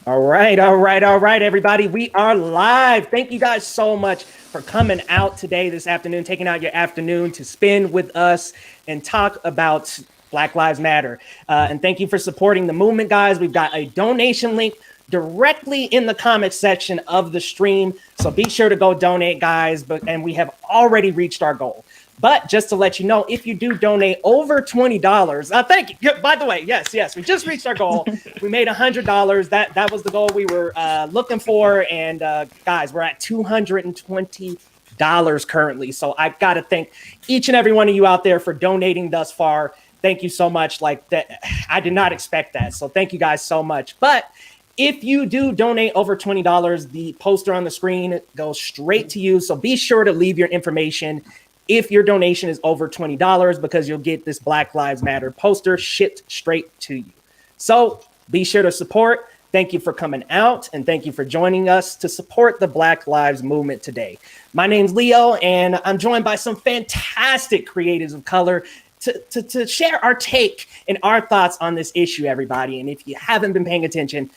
All right, everybody. We are live. Thank you guys so much for coming out today, this afternoon, taking out your afternoon to spend with us and talk about Black Lives Matter. And thank you for supporting the movement, guys. We've got a donation link directly in the comment section of the stream. So be sure to go donate, guys. And we have already reached our goal. But just to let you know, if you do donate over $20, thank you. By the way, yes, we just reached our goal. We made $100. That was the goal we were looking for. And guys, we're at $220 currently. So I got to thank each and every one of you out there for donating thus far. Thank you so much. Like that, I did not expect that. So thank you guys so much. But if you do donate over $20, the poster on the screen goes straight to you. So be sure to leave your information if your donation is over $20, because you'll get this Black Lives Matter poster shipped straight to you. So be sure to support. Thank you for coming out, and thank you for joining us to support the Black Lives Movement today. My name's Leo, and I'm joined by some fantastic creatives of color to share our take and our thoughts on this issue, everybody. And if you haven't been paying attention,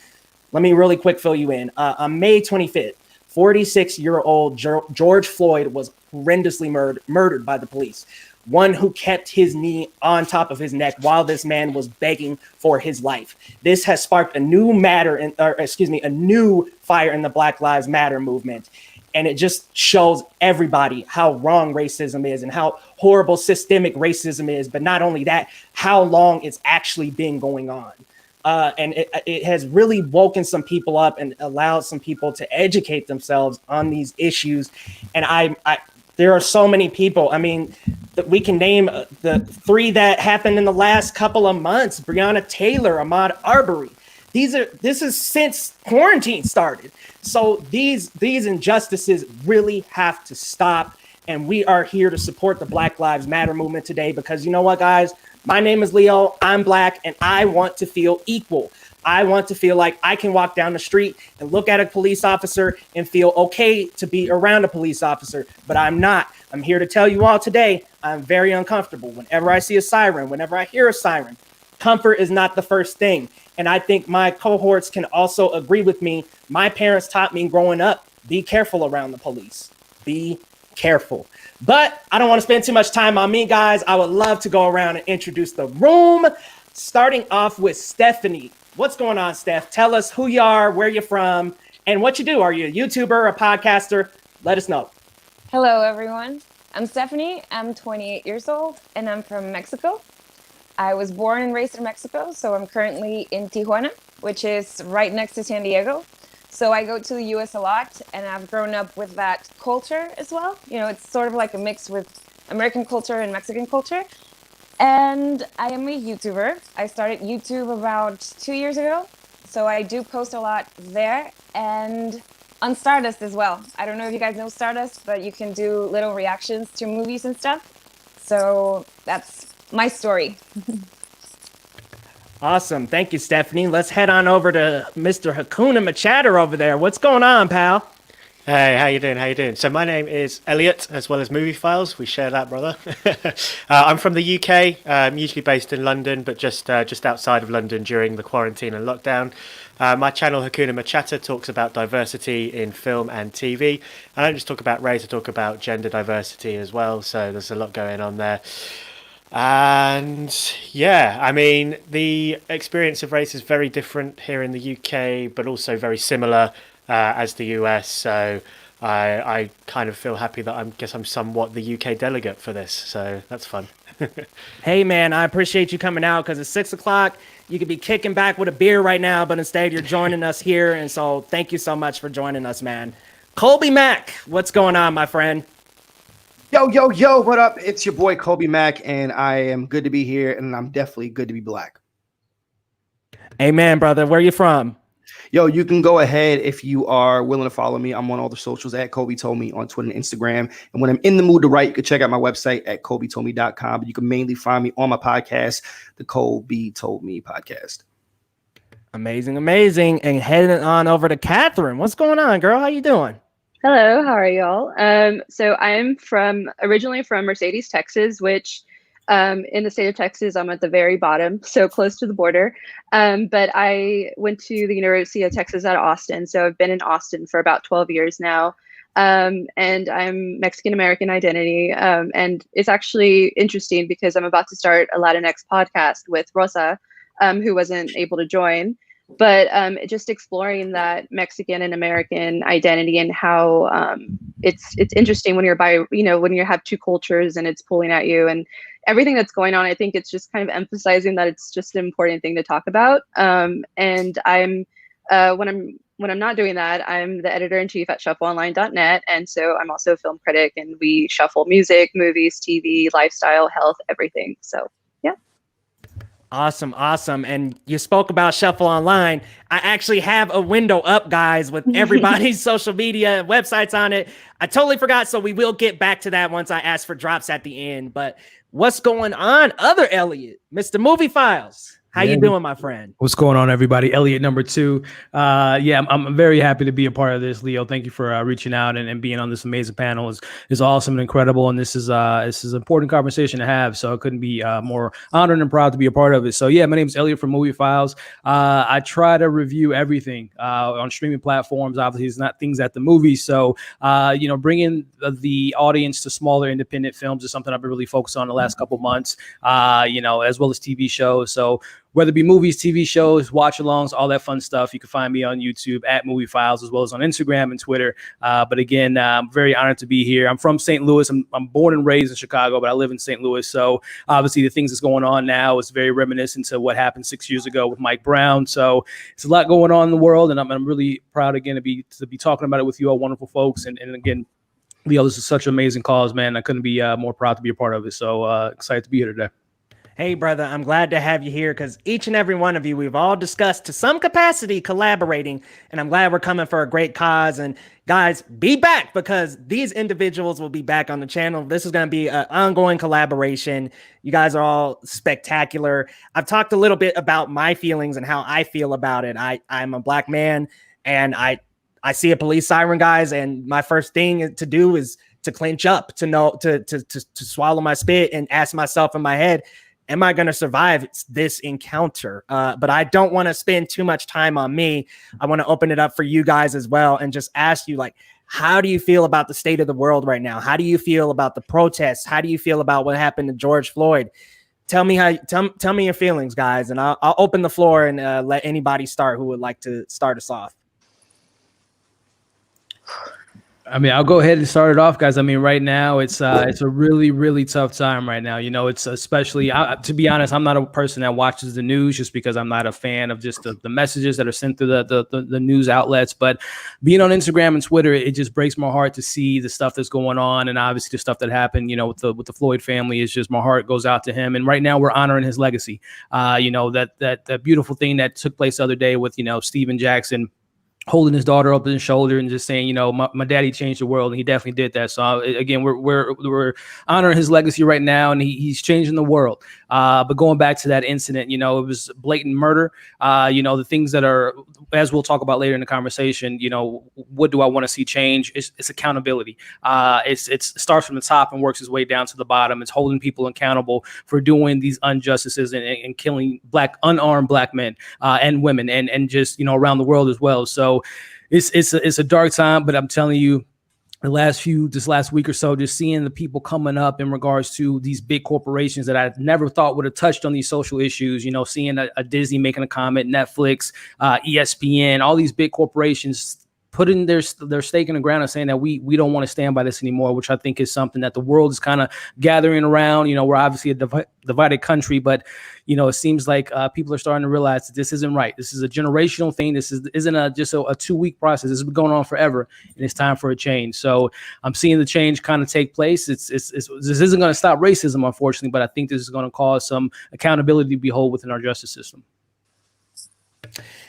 let me really quick fill you in. On May 25th, 46-year-old George Floyd was horrendously murdered by the police. One who kept his knee on top of his neck while this man was begging for his life. This has sparked a new a new fire in the Black Lives Matter movement. And it just shows everybody how wrong racism is and how horrible systemic racism is. But not only that, how long it's actually been going on. And it has really woken some people up and allowed some people to educate themselves on these issues. And there are so many people. I mean, we can name the three that happened in the last couple of months: Breonna Taylor, Ahmaud Arbery. This is since quarantine started. So these injustices really have to stop. And we are here to support the Black Lives Matter movement today, because you know what, guys? My name is Leo, I'm Black, and I want to feel equal. I want to feel like I can walk down the street and look at a police officer and feel okay to be around a police officer, but I'm not. I'm here to tell you all today, I'm very uncomfortable. Whenever I see a siren, whenever I hear a siren, comfort is not the first thing. And I think my cohorts can also agree with me. My parents taught me growing up, be careful around the police. Be careful. But I don't want to spend too much time on me, guys. I would love to go around and introduce the room, starting off with Stephanie. What's going on, Steph? Tell us who you are, where you're from, and what you do. Are you a YouTuber, a podcaster? Let us know. Hello, everyone. I'm Stephanie. I'm 28 years old, and I'm from Mexico. I was born and raised in Mexico, so I'm currently in Tijuana, which is right next to San Diego. So I go to the US a lot, and I've grown up with that culture as well. You know, it's sort of like a mix with American culture and Mexican culture. And I am a YouTuber. I started YouTube about 2 years ago. So I do post a lot there and on Stardust as well. I don't know if you guys know Stardust, but you can do little reactions to movies and stuff. So that's my story. Awesome. Thank you, Stephanie. Let's head on over to Mr. Hakuna Matata over there. What's going on, pal? Hey, how you doing? How you doing? So my name is Elliot, as well as Movie Files. We share that, brother. I'm from the UK. I'm usually based in London, but just outside of London during the quarantine and lockdown. My channel, Hakuna Matata, talks about diversity in film and TV. I don't just talk about race, I talk about gender diversity as well. So there's a lot going on there. And yeah, I mean, the experience of race is very different here in the UK, but also very similar as the US. So I kind of feel happy that I'm somewhat the UK delegate for this. So that's fun. Hey, man, I appreciate you coming out, because it's 6 o'clock. You could be kicking back with a beer right now, but instead you're joining us here. And so thank you so much for joining us, man. Colby Mack, what's going on, my friend? Yo, what up? It's your boy Kobe Mack, and I am good to be here, and I'm definitely good to be Black. Amen, brother. Where you from? Yo, you can go ahead if you are willing to follow me. I'm on all the socials at Kobe Told Me on Twitter and Instagram. And when I'm in the mood to write, you can check out my website at KobeToldMe.com. But you can mainly find me on my podcast, the Kobe Told Me podcast. Amazing. And heading on over to Catherine. What's going on, girl? How you doing? Hello, how are y'all? So I'm originally from Mercedes, Texas, which In the state of Texas, I'm at the very bottom, so close to the border. But I went to the University of Texas at Austin, so I've been in Austin for about 12 years now. And I'm Mexican American identity. And it's actually interesting because I'm about to start a Latinx podcast with Rosa, who wasn't able to join. But just exploring that Mexican and American identity and how it's interesting when you're when you have two cultures and it's pulling at you and everything that's going on. I think it's just kind of emphasizing that it's just an important thing to talk about. And I'm when I'm not doing that, I'm the editor-in-chief at shuffleonline.net. And so I'm also a film critic, and we shuffle music, movies, TV, lifestyle, health, everything. So yeah. Awesome. And you spoke about Shuffle Online. I actually have a window up, guys, with everybody's social media websites on it. I totally forgot, so we will get back to that once I ask for drops at the end. But what's going on, other Elliot, Mr. Movie Files? How you doing, my friend? What's going on, everybody? Elliot number 2. I'm very happy to be a part of this, Leo. Thank you for reaching out and being on this amazing panel. Is awesome and incredible, and this is an important conversation to have. So I couldn't be more honored and proud to be a part of it. So yeah, my name is Elliot from Movie Files. I try to review everything on streaming platforms. Obviously, it's not things at the movies. So bringing the audience to smaller independent films is something I've been really focused on the last couple months. As well as TV shows. So whether it be movies, TV shows, watch-alongs, all that fun stuff, you can find me on YouTube at Movie Files, as well as on Instagram and Twitter. But again, I'm very honored to be here. I'm from St. Louis. I'm born and raised in Chicago, but I live in St. Louis. So obviously the things that's going on now is very reminiscent to what happened 6 years ago with Mike Brown. So it's a lot going on in the world, and I'm really proud again to be talking about it with you all wonderful folks. And again, Leo, this is such an amazing cause, man. I couldn't be more proud to be a part of it. So excited to be here today. Hey, brother, I'm glad to have you here because each and every one of you, we've all discussed to some capacity collaborating, and I'm glad we're coming for a great cause. And guys, be back because these individuals will be back on the channel. This is going to be an ongoing collaboration. You guys are all spectacular. I've talked a little bit about my feelings and how I feel about it. I'm a Black man, and I see a police siren, guys, and my first thing to do is to clench up, to swallow my spit and ask myself in my head, am I going to survive this encounter? But I don't want to spend too much time on me. I want to open it up for you guys as well and just ask you, how do you feel about the state of the world right now? How do you feel about the protests? How do you feel about what happened to George Floyd? Tell me tell me your feelings, guys, and I'll open the floor and let anybody start who would like to start us off. I mean, I'll go ahead and start it off, guys. I mean, right now it's a really, really tough time right now. It's especially, to be honest, I'm not a person that watches the news just because I'm not a fan of just the messages that are sent through the news outlets. But being on Instagram and Twitter, it just breaks my heart to see the stuff that's going on, and obviously the stuff that happened, with the Floyd family. Is just, my heart goes out to him. And right now we're honoring his legacy. That beautiful thing that took place the other day with Steven Jackson holding his daughter up his shoulder and just saying, my daddy changed the world, and he definitely did that. So again, we're honoring his legacy right now, and he's changing the world. But going back to that incident, it was blatant murder. The things that are, as we'll talk about later in the conversation, what do I want to see change? It's accountability. It starts from the top and works its way down to the bottom. It's holding people accountable for doing these injustices and killing unarmed Black men and women and just, around the world as well. So it's a dark time, but I'm telling you, this last week or so, just seeing the people coming up in regards to these big corporations that I never thought would have touched on these social issues, seeing a Disney making a comment, Netflix, ESPN, all these big corporations putting their stake in the ground and saying that we don't want to stand by this anymore, which I think is something that the world is kind of gathering around. We're obviously a divided country, but it seems like people are starting to realize that this isn't right. This is a generational thing. This isn't just a 2-week process. This has been going on forever, and it's time for a change. So I'm seeing the change kind of take place. This isn't going to stop racism, unfortunately, but I think this is going to cause some accountability to be held within our justice system.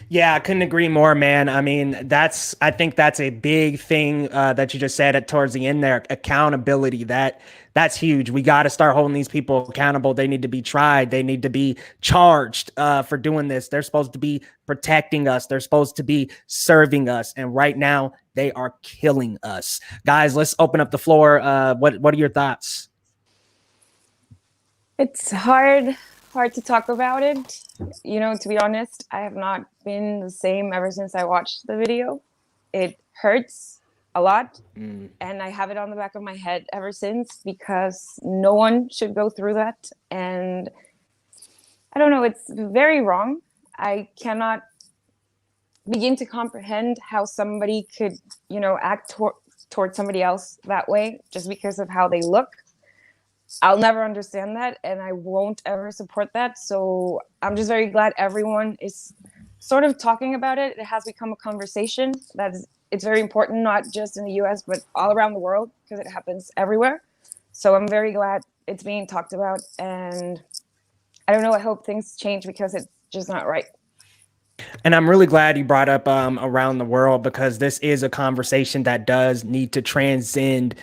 Yeah, I couldn't agree more, man. I mean, I think that's a big thing that you just said towards the end there. Accountability. That's huge. We got to start holding these people accountable. They need to be tried. They need to be charged for doing this. They're supposed to be protecting us. They're supposed to be serving us. And right now, they are killing us. Guys, let's open up the floor. What are your thoughts? It's hard to talk about it. You know, to be honest, I have not been the same ever since I watched the video. It hurts a lot, and I have it on the back of my head ever since, because no one should go through that. And I don't know, it's very wrong. I cannot begin to comprehend how somebody could, you know, act towards somebody else that way just because of how they look. I'll never understand that, and I won't ever support that. So I'm just very glad everyone is sort of talking about it. It has become a conversation that is, it's very important, not just in the US, but all around the world, because it happens everywhere. So I'm very glad it's being talked about. And I don't know, I hope things change, because it's just not right. And I'm really glad you brought up around the world, because this is a conversation that does need to transcend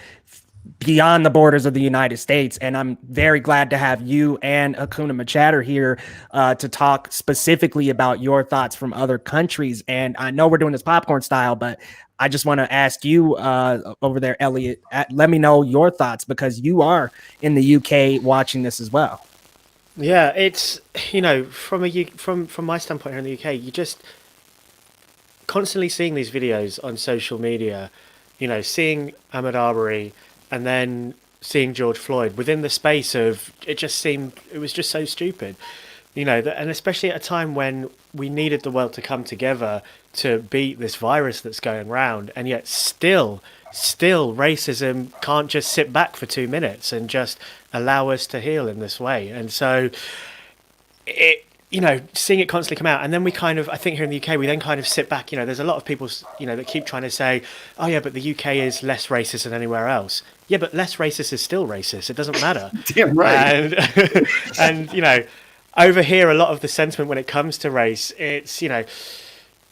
beyond the borders of the United States. And I'm very glad to have you and Hakuna Matata here to talk specifically about your thoughts from other countries. And I know we're doing this popcorn style, but I just want to ask you over there, Elliot, let me know your thoughts, because you are in the UK watching this as well. Yeah, it's, you know, from my standpoint here in the UK, you just constantly seeing these videos on social media, you know, seeing Ahmaud Arbery and then seeing George Floyd within the space of, it was just so stupid, you know, and especially at a time when we needed the world to come together to beat this virus that's going around, and yet still racism can't just sit back for 2 minutes and just allow us to heal in this way. And so it, you know, seeing it constantly come out, and then we kind of, I think here in the UK, we then kind of sit back, you know, there's a lot of people, you know, that keep trying to say, oh yeah, but the UK is less racist than anywhere else. Yeah, but less racist is still racist. It doesn't matter. Damn right. And you know, over here, a lot of the sentiment when it comes to race, it's, you know,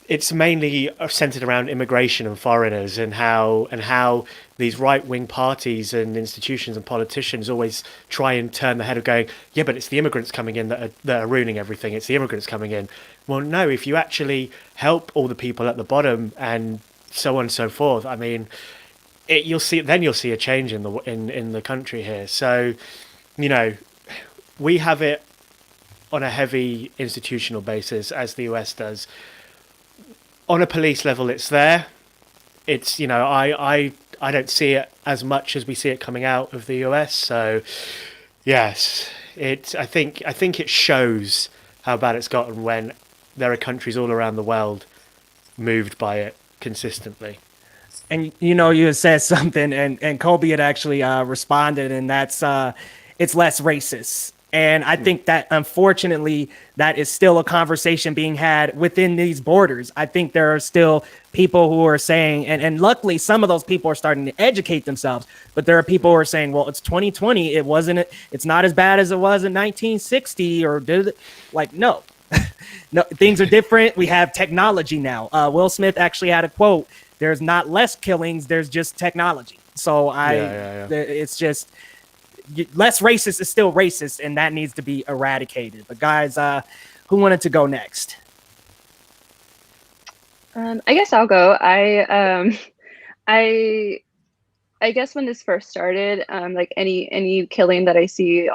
it's mainly centered around immigration and foreigners, and how these right-wing parties and institutions and politicians always try and turn the head of going, yeah, but it's the immigrants coming in that are ruining everything. It's the immigrants coming in. Well, no, if you actually help all the people at the bottom and so on and so forth, I mean, you'll see a change in the country here. So, you know, we have it on a heavy institutional basis, as the US does. On a police level, it's there. It's, you know, I don't see it as much as we see it coming out of the US. So, yes, I think it shows how bad it's gotten when there are countries all around the world moved by it consistently. And you know, you had said something, and Kobe had actually responded, and that's it's less racist. And I think that, unfortunately, that is still a conversation being had within these borders. I think there are still people who are saying, and luckily some of those people are starting to educate themselves, but there are people who are saying, well, it's 2020. It's not as bad as it was in 1960, or like, no. No, things are different. We have technology now. Will Smith actually had a quote: there's not less killings, there's just technology. So it's just, less racist is still racist, and that needs to be eradicated. But guys, who wanted to go next? I guess I'll go. I guess when this first started, like any killing that I see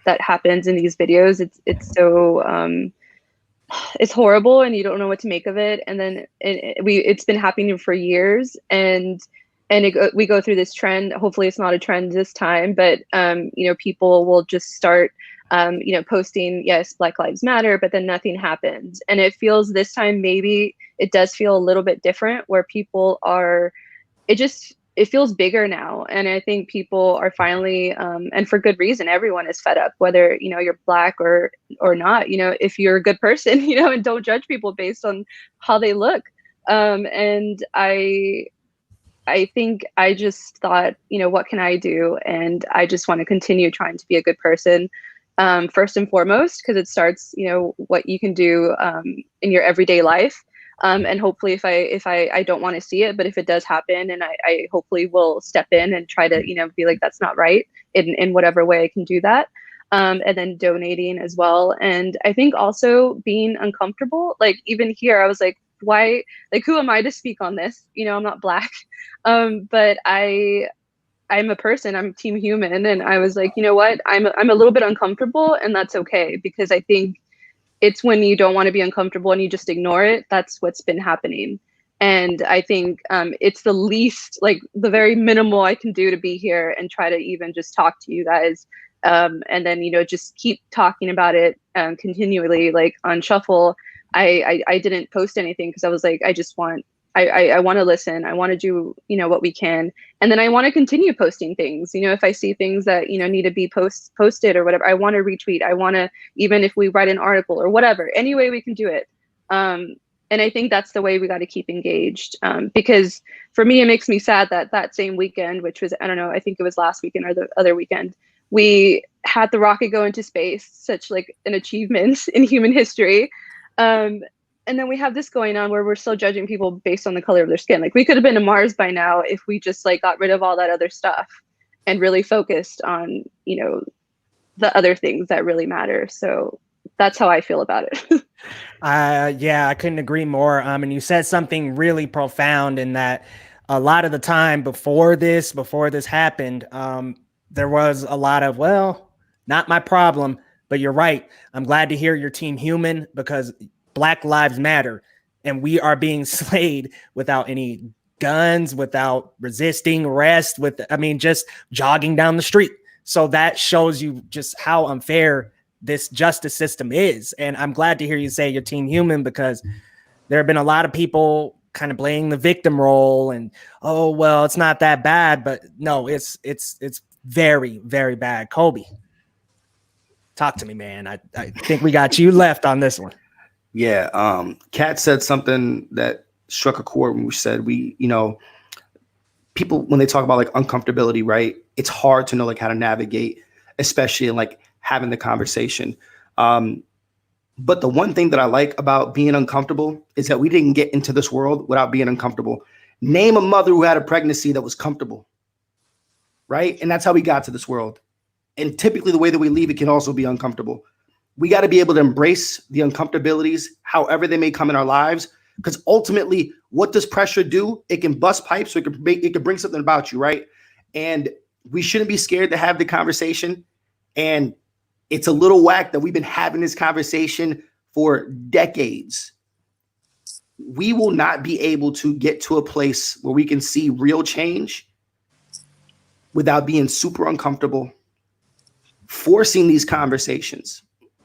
that happens in these videos, it's so it's horrible, and you don't know what to make of it. And then it's been happening for years, and we go through this trend. Hopefully it's not a trend this time, but you know, people will just start you know, posting, yes, Black Lives Matter, but then nothing happens. And it feels this time, maybe it does feel a little bit different, where people are, it feels bigger now. And I think people are finally, and for good reason, everyone is fed up, whether, you know, you're Black or not. You know, if you're a good person, you know, and don't judge people based on how they look. And I think I just thought, you know, what can I do? And I just want to continue trying to be a good person, first and foremost, because it starts, you know, what you can do in your everyday life. And hopefully if I don't want to see it, but if it does happen, and I hopefully will step in and try to, you know, be like, that's not right, in whatever way I can do that. And then donating as well. And I think also being uncomfortable, like even here, I was like, why, like, who am I to speak on this? You know, I'm not Black. But I I'm a person, I'm team human. And I was like, you know what? I'm a little bit uncomfortable, and that's okay, because I think it's when you don't want to be uncomfortable and you just ignore it. That's what's been happening. And I think it's the least, like the very minimal I can do to be here and try to even just talk to you guys. And then, you know, just keep talking about it continually, like on Shuffle. I didn't post anything because I was like, I want to listen. I want to do, you know, what we can. And then I want to continue posting things. You know, if I see things that, you know, need to be posted or whatever, I want to retweet. I want to, even if we write an article or whatever, any way we can do it. And I think that's the way we got to keep engaged. Because for me, it makes me sad that that same weekend, which was, I don't know, I think it was last weekend or the other weekend, we had the rocket go into space, such like an achievement in human history. And then we have this going on where we're still judging people based on the color of their skin. Like, we could have been to Mars by now if we just like got rid of all that other stuff and really focused on, you know, the other things that really matter. So that's how I feel about it. Yeah, I couldn't agree more. And you said something really profound in that a lot of the time before this happened, there was a lot of, well, not my problem, but you're right. I'm glad to hear your team human, because Black Lives Matter, and we are being slayed without any guns, without resisting arrest, just jogging down the street. So that shows you just how unfair this justice system is. And I'm glad to hear you say your team human, because there have been a lot of people kind of playing the victim role and, oh, well, it's not that bad. But no, it's very, very bad. Kobe, talk to me, man. I think we got you left on this one. Yeah. Kat said something that struck a chord when we said you know, people, when they talk about like uncomfortability, right? It's hard to know like how to navigate, especially in like having the conversation. But the one thing that I like about being uncomfortable is that we didn't get into this world without being uncomfortable. Name a mother who had a pregnancy that was comfortable, right? And that's how we got to this world. And typically the way that we leave it can also be uncomfortable. We got to be able to embrace the uncomfortabilities, however they may come in our lives, because ultimately, what does pressure do? It can bust pipes, or it can bring something about you, right? And we shouldn't be scared to have the conversation. And it's a little whack that we've been having this conversation for decades. We will not be able to get to a place where we can see real change without being super uncomfortable, forcing these conversations.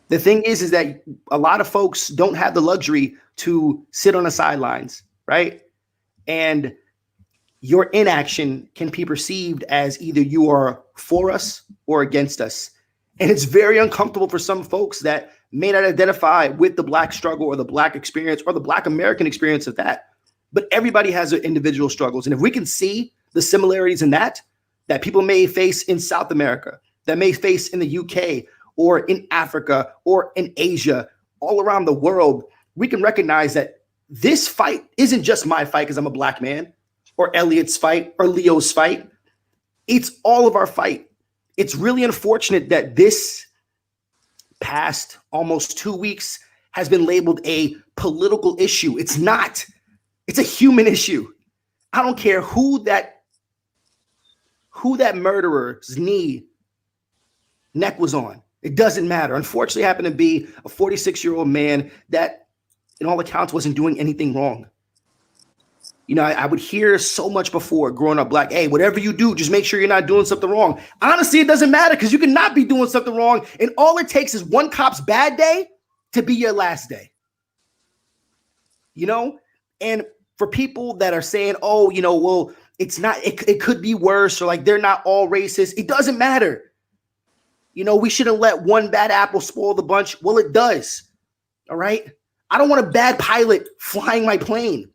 The thing is that a lot of folks don't have the luxury to sit on the sidelines, right? And your inaction can be perceived as either you are for us or against us. And it's very uncomfortable for some folks that may not identify with the Black struggle or the Black experience or the Black American experience of that. But everybody has their individual struggles. And if we can see the similarities in that people may face in South America, that may face in the UK, or in Africa, or in Asia, all around the world, we can recognize that this fight isn't just my fight because I'm a Black man, or Elliot's fight, or Leo's fight. It's all of our fight. It's really unfortunate that this past almost 2 weeks has been labeled a political issue. It's not. It's a human issue. I don't care who that murderer's neck was on. It doesn't matter. Unfortunately, it happened to be a 46-year-old man that, in all accounts, wasn't doing anything wrong. You know, I would hear so much before growing up Black, hey, whatever you do, just make sure you're not doing something wrong. Honestly, it doesn't matter, because you cannot be doing something wrong. And all it takes is one cop's bad day to be your last day. You know? And for people that are saying, oh, you know, well, it's not, it could be worse, or like they're not all racist. It doesn't matter. You know, we shouldn't let one bad apple spoil the bunch. Well, it does. All right. I don't want a bad pilot flying my plane.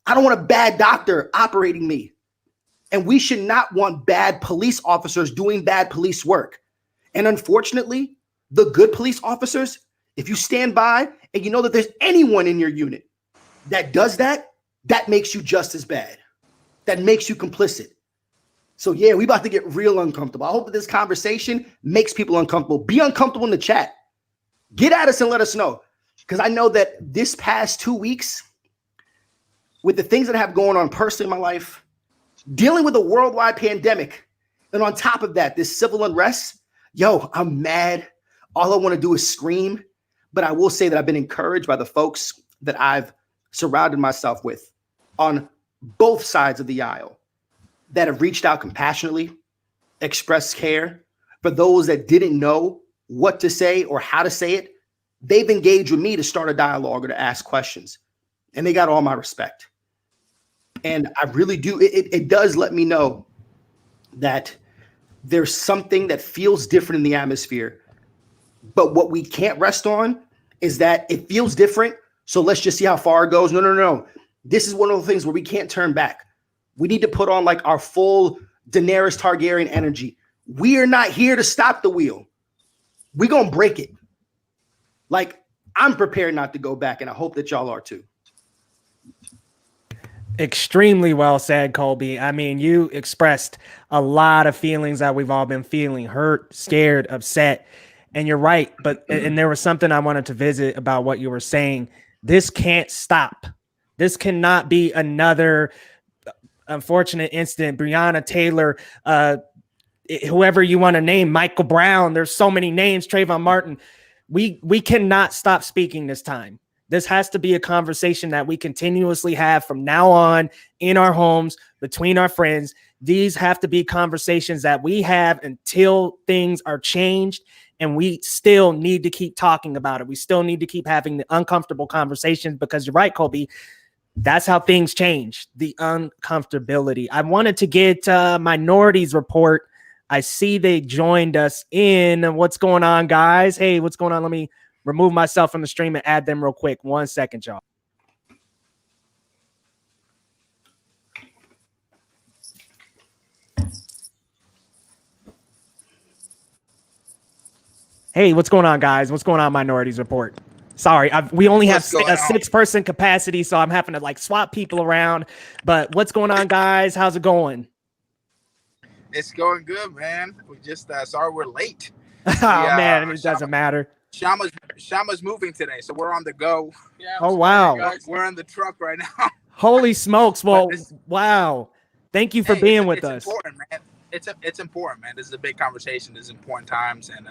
I don't want a bad doctor operating me. And we should not want bad police officers doing bad police work. And unfortunately, the good police officers, if you stand by and you know that there's anyone in your unit that does that, that makes you just as bad. That makes you complicit. So yeah, we about to get real uncomfortable. I hope that this conversation makes people uncomfortable. Be uncomfortable in the chat. Get at us and let us know. Because I know that this past 2 weeks, with the things that I have going on personally in my life, dealing with a worldwide pandemic, And on top of that, this civil unrest, yo, I'm mad. All I want to do is scream. But I will say that I've been encouraged by the folks that I've surrounded myself with on both sides of the aisle that have reached out compassionately, expressed care. For those that didn't know what to say or how to say it, they've engaged with me to start a dialogue or to ask questions. And they got all my respect. And I really do. It does let me know that there's something that feels different in the atmosphere. But what we can't rest on is that it feels different. So let's just see how far it goes. No. This is one of the things where we can't turn back. We need to put on like our full Daenerys Targaryen energy. We are not here to stop the wheel. We're going to break it. Like, I'm prepared not to go back, and I hope that y'all are too. Extremely well said, Colby. I mean, you expressed a lot of feelings that we've all been feeling: hurt, scared, upset. And you're right. But and there was something I wanted to visit about what you were saying. This can't stop. This cannot be another unfortunate incident. Breonna Taylor, whoever you want to name, Michael Brown. There's so many names. Trayvon Martin. We cannot stop speaking this time. This has to be a conversation that we continuously have from now on in our homes, between our friends. These have to be conversations that we have until things are changed, and we still need to keep talking about it. We still need to keep having the uncomfortable conversations, because you're right, Colby. That's how things change, the uncomfortability. I wanted to get Minorities Report. I see they joined us in. What's going on, guys? Hey, what's going on? Let me remove myself from the stream and add them real quick. 1 second, y'all. Hey, what's going on, guys? What's going on, Minorities Report? Sorry, we only have a 6-person capacity, so I'm having to like swap people around. But what's going on, guys? How's it going? It's going good, man. We just sorry we're late. Man, it doesn't matter. Shama's moving today, so we're on the go. Yeah, oh wow, we're in the truck right now. Holy smokes! Well, wow. Thank you for being with us. It's important, man. It's important, man. This is a big conversation. This is important times and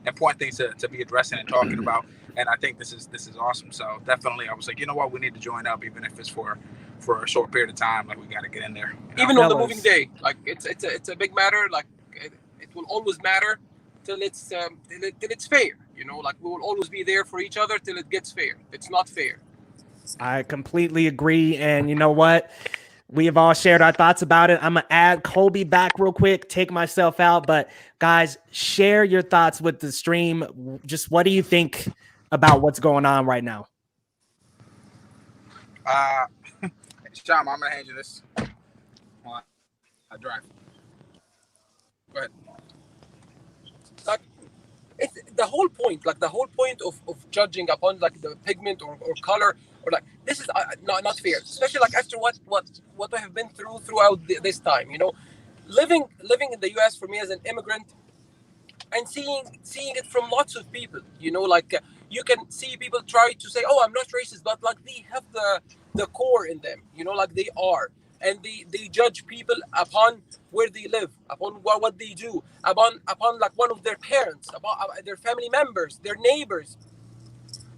important things to be addressing and talking about. And I think this is awesome. So definitely, I was like, you know what, we need to join up, even if it's for a short period of time. Like, we got to get in there. Even on the moving day, like it's a big matter. Like it will always matter till it's fair. You know, like we will always be there for each other till it gets fair. It's not fair. I completely agree. And you know what? We have all shared our thoughts about it. I'm going to add Colby back real quick, take myself out. But guys, share your thoughts with the stream. Just what do you think about what's going on right now? Sham, I'm going to hand you this. I drive. Go ahead. Like, it's the whole point of judging upon like the pigment or color, or like this is not fair, especially like after what I have been throughout this time. You know, living in the U.S. for me as an immigrant and seeing it from lots of people. You know, like you can see people try to say, "Oh, I'm not racist," but like they have the core in them. You know, like they are. And they judge people upon where they live, upon what they do, upon like one of their parents, about their family members, their neighbors.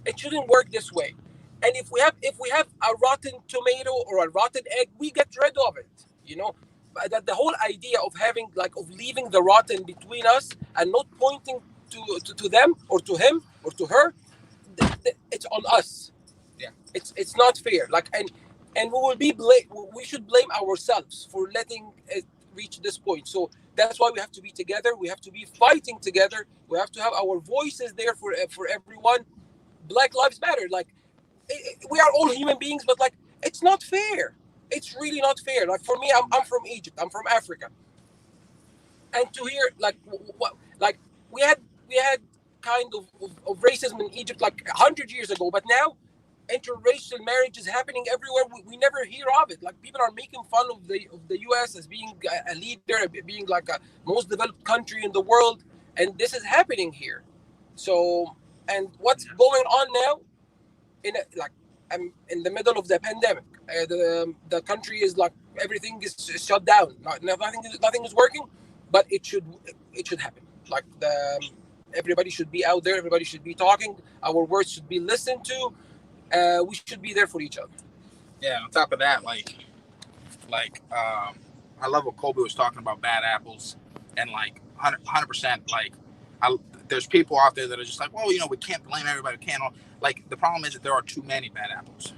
It shouldn't work this way. And if we have a rotten tomato or a rotten egg, we get rid of it. You know, that the whole idea of leaving the rotten between us and not pointing to them or to him or to her, it's on us. Yeah, it's not fair. Like and we should blame ourselves for letting it reach this point. So that's why we have to be together. We have to be fighting together. We have to have our voices there for everyone. Black Lives Matter. Like we are all human beings, but like it's not fair. It's really not fair. Like for me, I'm from Egypt. I'm from Africa, and to hear like we had kind of racism in Egypt like 100 years ago, but now interracial marriage is happening everywhere. We never hear of it. Like people are making fun of the U.S. as being a leader, being like a most developed country in the world, and this is happening here. So, and what's going on now? I'm in the middle of the pandemic. The country is like everything is shut down. Nothing is working. but it should happen. Like everybody should be out there. Everybody should be talking. Our words should be listened to. We should be there for each other. Yeah. On top of that, I love what Colby was talking about bad apples, and like 100%. Like, there's people out there that are just like, well, we can't blame everybody. We can't. Like, the problem is that there are too many bad apples,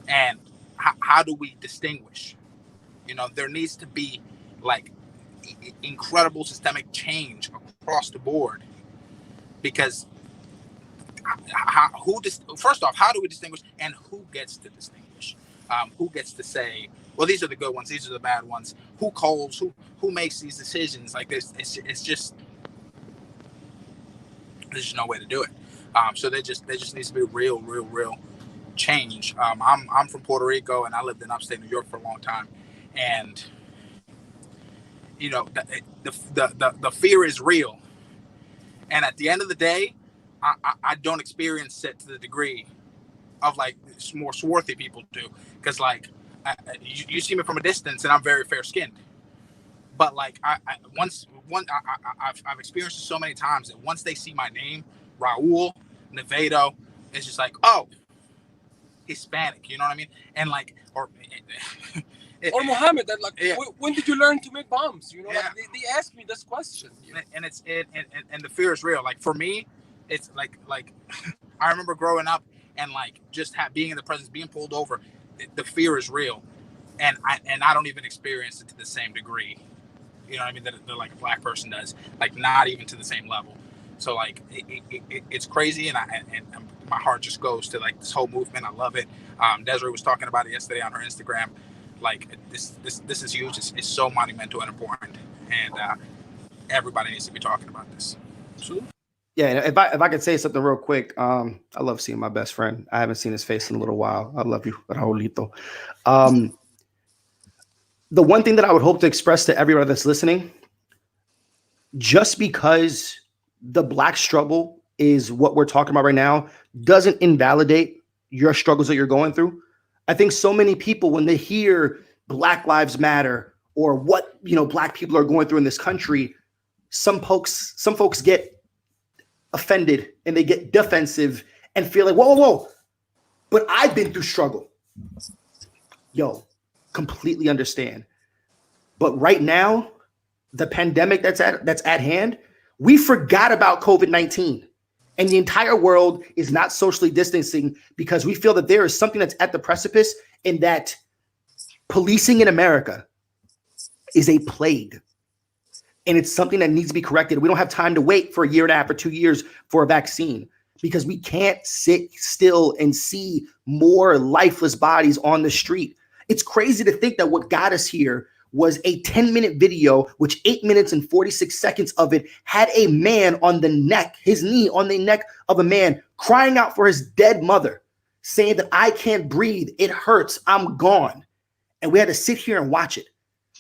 and how do we distinguish? There needs to be like incredible systemic change across the board, because first off, how do we distinguish, and who gets to distinguish? Who gets to say, well, these are the good ones, these are the bad ones? Who calls? Who makes these decisions? Like, there's just no way to do it. So there just needs to be real change. I'm from Puerto Rico, and I lived in upstate New York for a long time, and the fear is real. And at the end of the day, I don't experience it to the degree of like more swarthy people do, because like you see me from a distance, and I'm very fair skinned. But like I've experienced it so many times that once they see my name, Raul, Nevedo, it's just like, oh, Hispanic, you know what I mean? And like, or Mohammed, that like, yeah. When did you learn to make bombs? Yeah. Like, they asked me this question. And the fear is real. Like, for me, it's like I remember growing up and like just being in the presence, being pulled over. The fear is real, and I don't even experience it to the same degree. You know what I mean? That like a black person does. Like, not even to the same level. So like it's crazy, and my heart just goes to like this whole movement. I love it. Desiree was talking about it yesterday on her Instagram. Like, this is huge. It's so monumental and important, and everybody needs to be talking about this. Absolutely. Yeah, if I could say something real quick, I love seeing my best friend. I haven't seen his face in a little while. I love you, Raulito. The one thing that I would hope to express to everybody that's listening, just because the Black struggle is what we're talking about right now, doesn't invalidate your struggles that you're going through. I think so many people, when they hear Black Lives Matter or what Black people are going through in this country, some folks get offended and they get defensive and feel like, whoa, but I've been through struggle. Yo, completely understand. But right now, the pandemic that's at hand, we forgot about COVID-19, and the entire world is not socially distancing because we feel that there is something that's at the precipice, and that policing in America is a plague. And it's something that needs to be corrected. We don't have time to wait for a year and a half or 2 years for a vaccine, because we can't sit still and see more lifeless bodies on the street. It's crazy to think that what got us here was a 10-minute video, which 8 minutes and 46 seconds of it had a man on the neck, his knee on the neck of a man, crying out for his dead mother, saying that I can't breathe, it hurts, I'm gone. And we had to sit here and watch it,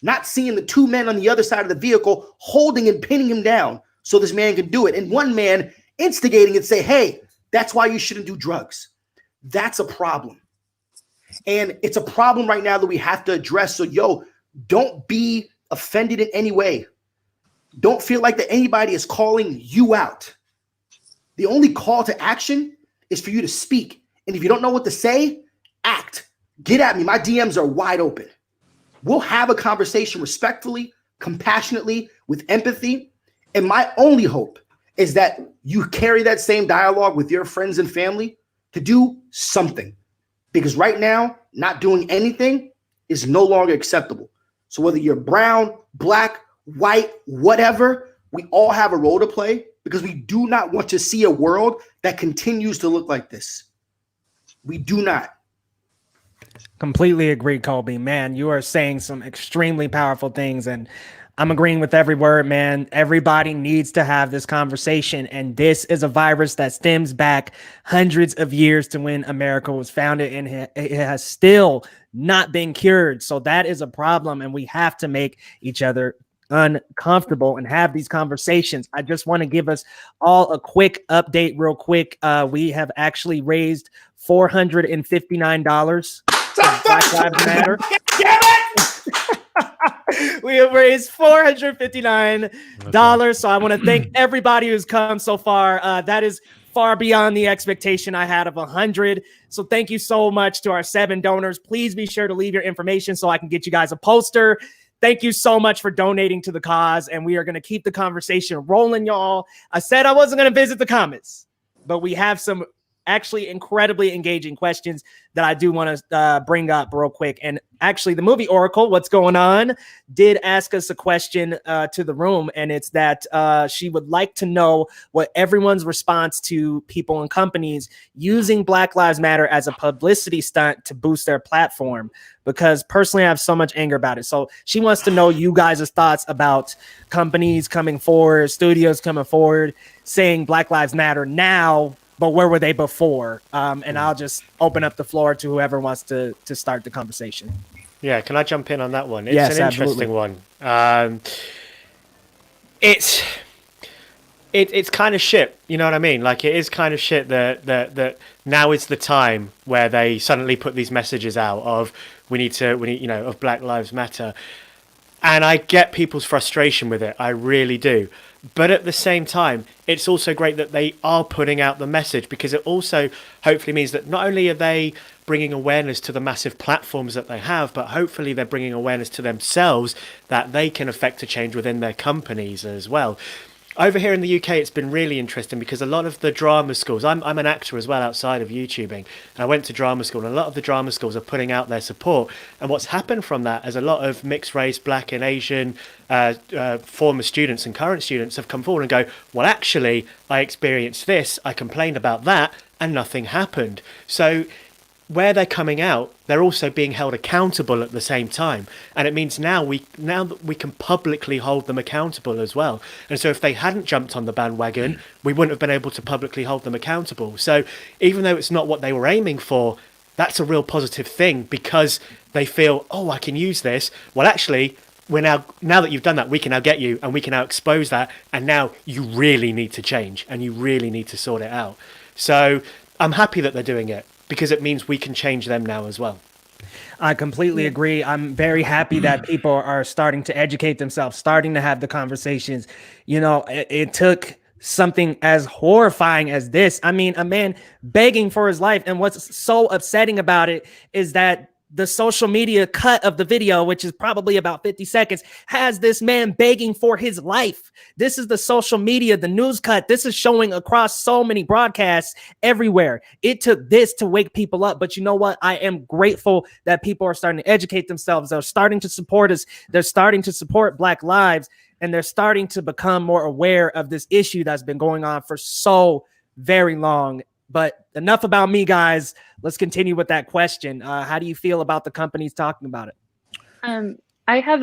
not seeing the two men on the other side of the vehicle holding and pinning him down so this man can do it. And one man instigating and say, hey, that's why you shouldn't do drugs. That's a problem. And it's a problem right now that we have to address. So, don't be offended in any way. Don't feel like that anybody is calling you out. The only call to action is for you to speak. And if you don't know what to say, act. Get at me. My DMs are wide open. We'll have a conversation respectfully, compassionately, with empathy. And my only hope is that you carry that same dialogue with your friends and family to do something. Because right now, not doing anything is no longer acceptable. So whether you're brown, black, white, whatever, we all have a role to play, because we do not want to see a world that continues to look like this. We do not. Completely agree, Colby. Man, you are saying some extremely powerful things, and I'm agreeing with every word, man. Everybody needs to have this conversation, and this is a virus that stems back hundreds of years to when America was founded, and it has still not been cured. So that is a problem, and we have to make each other uncomfortable and have these conversations. I just want to give us all a quick update real quick. We have actually raised $459 for Black Lives Matter. We have raised $459. So I want to thank everybody who's come so far. That is far beyond the expectation I had of 100. So thank you so much to our 7 donors. Please be sure to leave your information so I can get you guys a poster. Thank you so much for donating to the cause. And we are going to keep the conversation rolling, y'all. I said I wasn't going to visit the comments, but we have some actually incredibly engaging questions that I do want to bring up real quick. And actually, the movie Oracle, what's going on, did ask us a question to the room. And it's that she would like to know what everyone's response to people and companies using Black Lives Matter as a publicity stunt to boost their platform. Because personally, I have so much anger about it. So she wants to know you guys' thoughts about companies coming forward, studios coming forward, saying Black Lives Matter now, but where were they before? And I'll just open up the floor to whoever wants to start the conversation. Yeah, can I jump in on that one? It's Yes, an absolutely. interesting one. It's kind of shit, you know what I mean? Like, it is kind of shit that now is the time where they suddenly put these messages out of we need, of Black Lives Matter. And I get people's frustration with it. I really do. But at the same time, it's also great that they are putting out the message, because it also hopefully means that not only are they bringing awareness to the massive platforms that they have, but hopefully they're bringing awareness to themselves that they can affect a change within their companies as well. Over here in the UK, it's been really interesting because a lot of the drama schools, I'm an actor as well outside of YouTubing, and I went to drama school, and a lot of the drama schools are putting out their support. And what's happened from that is a lot of mixed race, Black and Asian former students and current students have come forward and go, well, actually, I experienced this, I complained about that, and nothing happened. So where they're coming out, they're also being held accountable at the same time. And it means now that we can publicly hold them accountable as well. And so if they hadn't jumped on the bandwagon, we wouldn't have been able to publicly hold them accountable. So even though it's not what they were aiming for, that's a real positive thing, because they feel, oh, I can use this. Well, actually, we're now that you've done that, we can now get you, and we can now expose that. And now you really need to change, and you really need to sort it out. So I'm happy that they're doing it, because it means we can change them now as well. I completely agree. I'm very happy that people are starting to educate themselves, starting to have the conversations. You know, it took something as horrifying as this. I mean, a man begging for his life. And what's so upsetting about it is that the social media cut of the video, which is probably about 50 seconds, has this man begging for his life. This is the social media, the news cut. This is showing across so many broadcasts everywhere. It took this to wake people up. But you know what? I am grateful that people are starting to educate themselves. They're starting to support us. They're starting to support Black lives. And they're starting to become more aware of this issue that's been going on for so very long. But enough about me, guys. Let's continue with that question. How do you feel about the companies talking about it? I have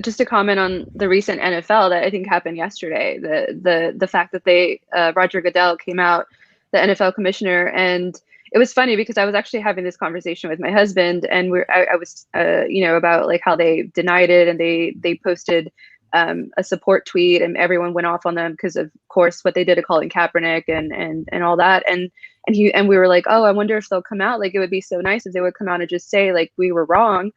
just a comment on the recent NFL that I think happened yesterday. The fact that Roger Goodell came out, the NFL commissioner, and it was funny because I was actually having this conversation with my husband, and I was about like how they denied it, and they posted a support tweet, and everyone went off on them because of course what they did to Colin Kaepernick and all that, and we were like, oh, I wonder if they'll come out. Like, it would be so nice if they would come out and just say like we were wrong.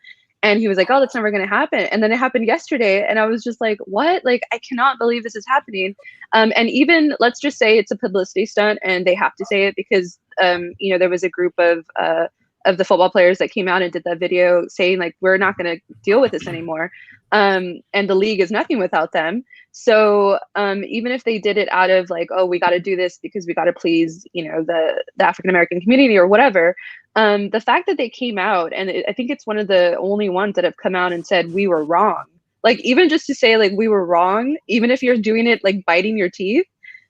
And he was like, oh, that's never going to happen. And then it happened yesterday, and I was just like, what? Like, I cannot believe this is happening. And even let's just say it's a publicity stunt and they have to say it because there was a group of the football players that came out and did that video saying like, we're not going to deal with this anymore. And the league is nothing without them. So even if they did it out of like, oh, we got to do this because we got to please, the African-American community or whatever, the fact that they came out, and I think it's one of the only ones that have come out and said we were wrong. Like, even just to say like we were wrong, even if you're doing it like biting your teeth,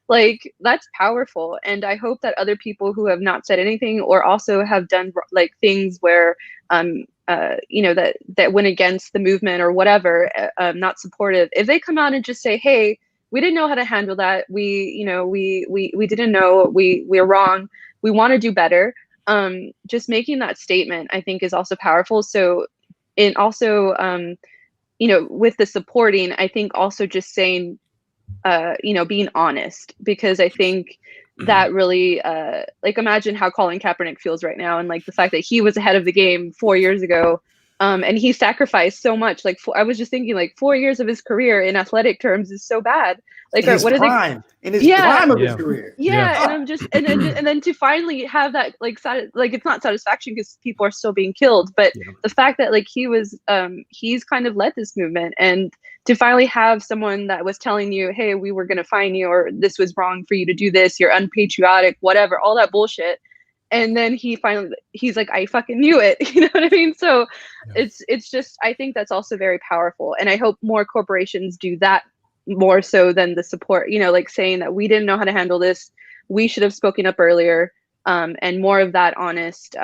like that's powerful. And I hope that other people who have not said anything or also have done like things where that went against the movement or whatever, not supportive, if they come out and just say, hey, we didn't know how to handle that, we didn't know, we're wrong, we want to do better, just making that statement I think is also powerful. So and also with the supporting, I think also just saying being honest, because I think that really like imagine how Colin Kaepernick feels right now, and like the fact that he was ahead of the game 4 years ago, And he sacrificed so much. Like I was just thinking, like 4 years of his career in athletic terms is so bad. Like, in his what are prime, in his Yeah. prime of his Yeah. career. Yeah, and I'm just and then to finally have that like it's not satisfaction because people are still being killed, but the fact that like he's kind of led this movement, and to finally have someone that was telling you, hey, we were gonna fine you, or this was wrong for you to do this, you're unpatriotic, whatever, all that bullshit. And then he's like, I fucking knew it. You know what I mean? So it's just, I think that's also very powerful. And I hope more corporations do that more so than the support, like saying that we didn't know how to handle this. We should have spoken up earlier. And more of that honest,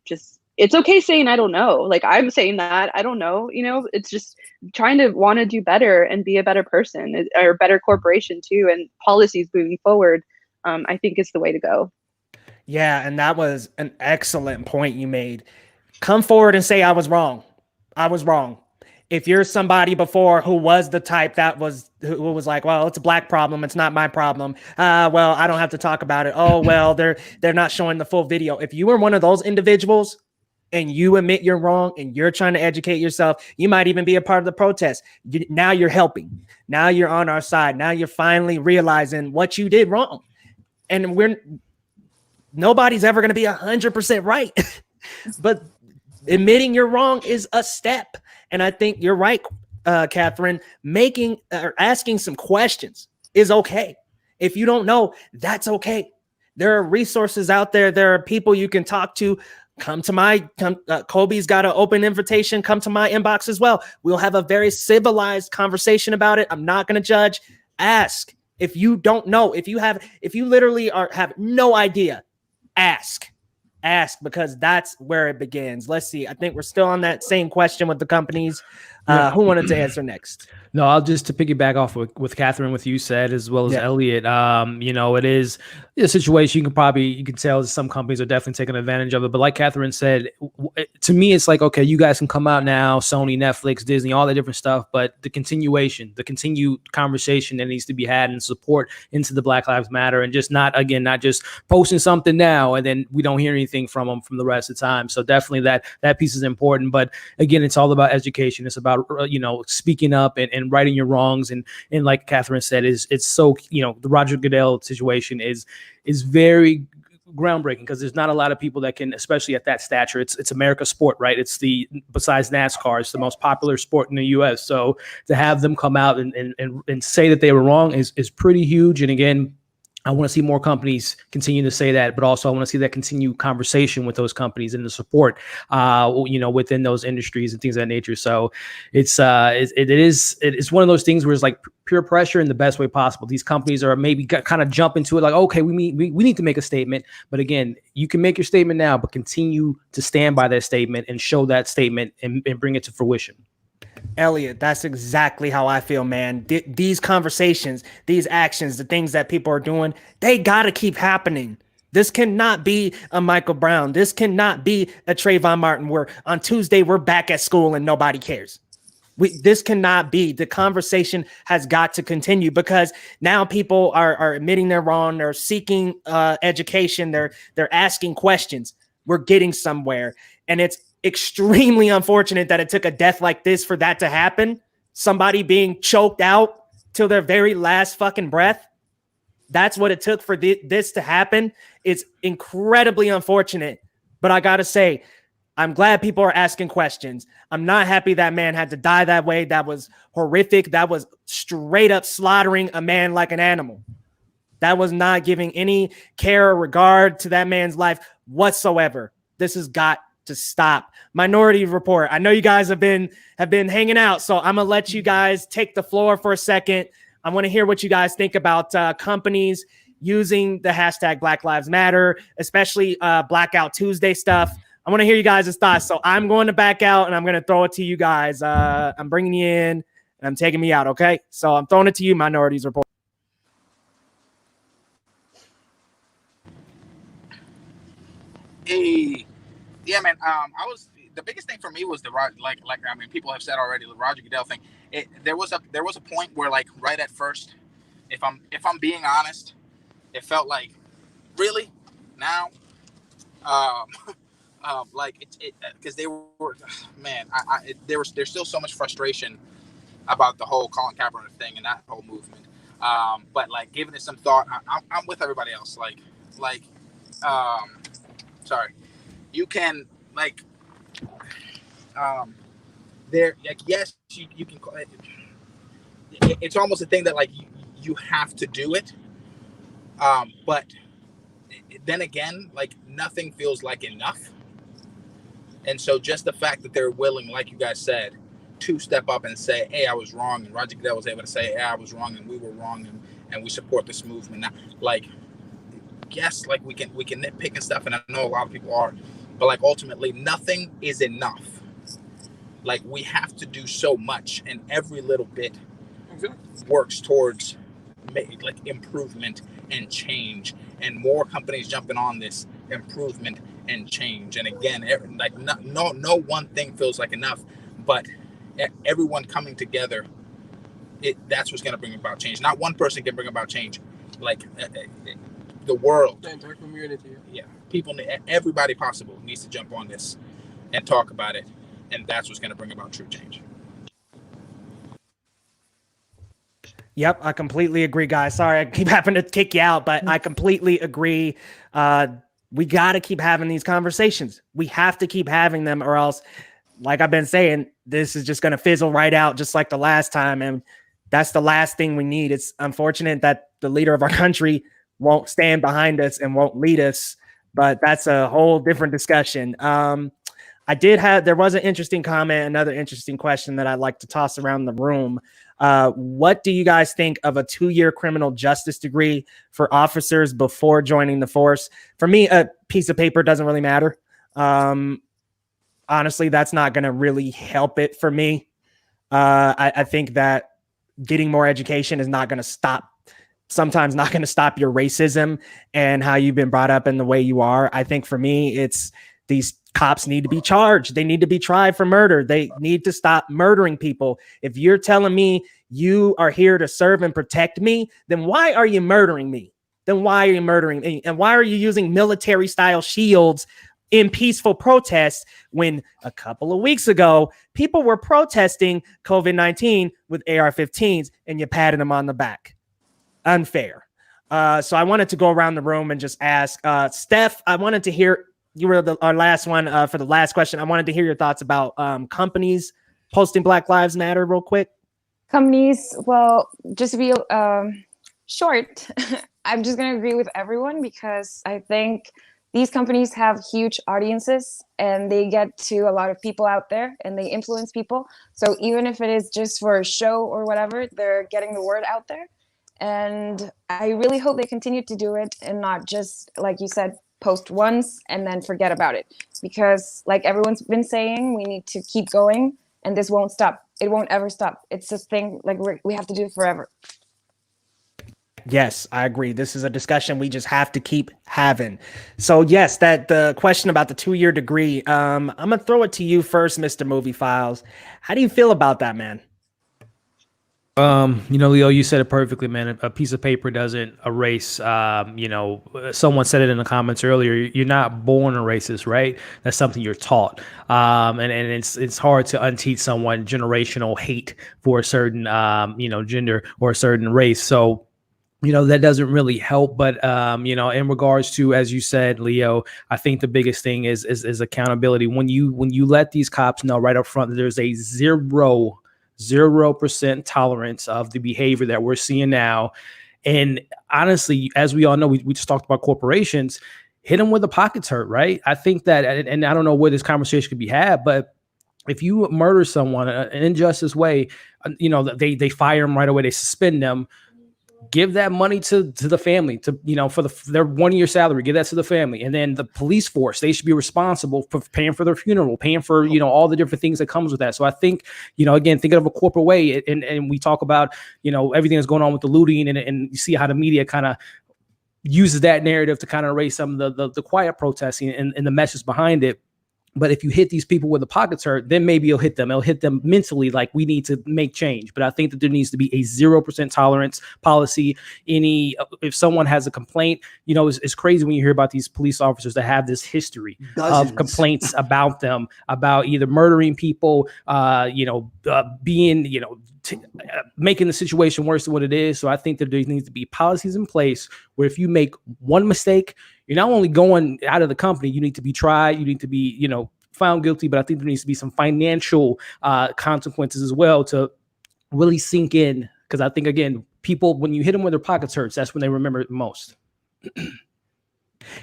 just, it's okay saying, I don't know. Like I'm saying that I don't know, it's just trying to want to do better and be a better person or a better corporation too. And policies moving forward, I think is the way to go. Yeah, and that was an excellent point you made. Come forward and say I was wrong. I was wrong. If you're somebody before who was the type who was like, well, it's a black problem, it's not my problem. Well, I don't have to talk about it. Oh, well, they're not showing the full video. If you were one of those individuals and you admit you're wrong and you're trying to educate yourself, you might even be a part of the protest. Now you're helping. Now you're on our side. Now you're finally realizing what you did wrong. And nobody's ever going to be 100% right, but admitting you're wrong is a step. And I think you're right, Catherine, making or asking some questions is okay. If you don't know, that's okay. There are resources out there. There are people you can talk to. Kobe's got an open invitation. Come to my inbox as well. We'll have a very civilized conversation about it. I'm not going to judge. Ask. If you don't know, if you literally have no idea, ask, because that's where it begins. Let's see. I think we're still on that same question with the companies. Who wanted to answer next? No, I'll just to piggyback off with Catherine, what you said, as well as Elliot. It is a situation you can tell some companies are definitely taking advantage of it. But like Catherine said, to me, it's like, okay, you guys can come out now, Sony, Netflix, Disney, all that different stuff. But the continued conversation that needs to be had and support into the Black Lives Matter, and just not just posting something now and then we don't hear anything from them from the rest of the time. So definitely that piece is important. But again, it's all about education. It's about speaking up and righting your wrongs, and like Catherine said, it's so the Roger Goodell situation is very groundbreaking, because there's not a lot of people that can, especially at that stature. It's America's sport, right? Besides NASCAR, it's the most popular sport in the US. So to have them come out and say that they were wrong is pretty huge. And again, I want to see more companies continue to say that, but also I want to see that continued conversation with those companies and the support, within those industries and things of that nature. So it's one of those things where it's like peer pressure in the best way possible. These companies are maybe kind of jump into it like, okay, we need to make a statement. But again, you can make your statement now, but continue to stand by that statement and show that statement and bring it to fruition. Elliot, that's exactly how I feel, man. These conversations, these actions, the things that people are doing, they got to keep happening. This cannot be a Michael Brown. This cannot be a Trayvon Martin where on Tuesday we're back at school and nobody cares. This cannot be. The conversation has got to continue, because now people are admitting they're wrong. They're seeking education. They're asking questions. We're getting somewhere. And it's extremely unfortunate that it took a death like this for that to happen. Somebody being choked out till their very last fucking breath. That's what it took for this to happen. It's incredibly unfortunate, but I gotta say, I'm glad people are asking questions. I'm not happy that man had to die that way. That was horrific. That was straight up slaughtering a man like an animal. That was not giving any care or regard to that man's life whatsoever. This has got to stop. Minority Report, I know you guys have been hanging out, so I'm gonna let you guys take the floor for a second. I want to hear what you guys think about companies using the hashtag Black Lives Matter, especially Blackout Tuesday stuff. I want to hear you guys' thoughts. So I'm going to back out and I'm going to throw it to you guys. I'm bringing you in and I'm taking me out. Okay. So I'm throwing it to you, Minorities Report. Hey, yeah, man. The biggest thing for me was people have said already, the Roger Goodell thing. There was a point where, like, right at first, if I'm being honest, it felt like, really now. like it because they were, man, there's still so much frustration about the whole Colin Kaepernick thing and that whole movement. But like giving it some thought, I'm with everybody else. Sorry, you can like, there, like, yes, you can. It's almost a thing that like you have to do it. But then again, like nothing feels like enough. And so just the fact that they're willing, like you guys said, to step up and say, hey, I was wrong. And Roger Goodell was able to say, hey, I was wrong and we were wrong and we support this movement. Now, like, yes, like we can nitpick and stuff. And I know a lot of people are, but like ultimately nothing is enough. Like we have to do so much and every little bit works towards like improvement and change and more companies jumping on this improvement and change. And again, like no one thing feels like enough, but everyone coming together, that's what's going to bring about change. Not one person can bring about change, like the world, the entire community. Yeah, people, everybody possible needs to jump on this and talk about it, and that's what's going to bring about true change. Yep, I completely agree, guys. Sorry, I keep having to kick you out, but I completely agree. We got to keep having these conversations. We have to keep having them, or else, like I've been saying, this is just going to fizzle right out, just like the last time. And that's the last thing we need. It's unfortunate that the leader of our country won't stand behind us and won't lead us, but that's a whole different discussion. There was an interesting comment, another interesting question that I'd like to toss around the room. What do you guys think of a 2-year criminal justice degree for officers before joining the force? For me, a piece of paper doesn't really matter. Honestly, that's not going to really help it for me. I think that getting more education is not going to stop your racism and how you've been brought up and the way you are. I think for me, it's these cops need to be charged. They need to be tried for murder. They need to stop murdering people. If you're telling me you are here to serve and protect me, then why are you murdering me? And why are you using military style shields in peaceful protests when a couple of weeks ago, people were protesting COVID-19 with AR-15s and you patted them on the back? Unfair. So I wanted to go around the room and just ask, Steph, I wanted to hear, you were our last one for the last question. I wanted to hear your thoughts about companies posting Black Lives Matter real quick. Companies, well, just to be short, I'm just going to agree with everyone because I think these companies have huge audiences and they get to a lot of people out there and they influence people. So even if it is just for a show or whatever, they're getting the word out there. And I really hope they continue to do it and not just, like you said, post once and then forget about it. Because like everyone's been saying, we need to keep going and this won't stop. It won't ever stop. It's this thing, like we have to do it forever. Yes, I agree. This is a discussion we just have to keep having. So yes, that the question about the 2-year degree, I'm going to throw it to you first, Mr. Movie Files. How do you feel about that, man? Leo, you said it perfectly, man. A piece of paper doesn't erase, someone said it in the comments earlier. You're not born a racist, right? That's something you're taught. And it's hard to unteach someone generational hate for a certain, gender or a certain race. So, that doesn't really help. But, in regards to, as you said, Leo, I think the biggest thing is accountability. When you let these cops know right up front that there's a 0% tolerance of the behavior that we're seeing now. And honestly, as we all know, we just talked about corporations, hit them where the pockets hurt, right? I think that, and I don't know where this conversation could be had, but if you murder someone in an injustice way, they fire them right away, they suspend them. Give that money to the family, for their 1-year salary. Give that to the family, and then the police force, they should be responsible for paying for their funeral, paying for all the different things that comes with that. So I think again, thinking of a corporate way, and we talk about everything that's going on with the looting, and you see how the media kind of uses that narrative to kind of erase some of the quiet protesting and the message behind it. But if you hit these people where the pockets hurt, then maybe you'll hit them. It'll hit them mentally, like we need to make change. But I think that there needs to be a 0% tolerance policy. If someone has a complaint, you know, it's crazy when you hear about these police officers that have this history of complaints about them, about either murdering people, being, making the situation worse than what it is. So I think that there needs to be policies in place where if you make one mistake, you're not only going out of the company, you need to be tried, you need to be, found guilty, but I think there needs to be some financial consequences as well to really sink in. Because I think, again, people, when you hit them where their pockets hurts, that's when they remember it most.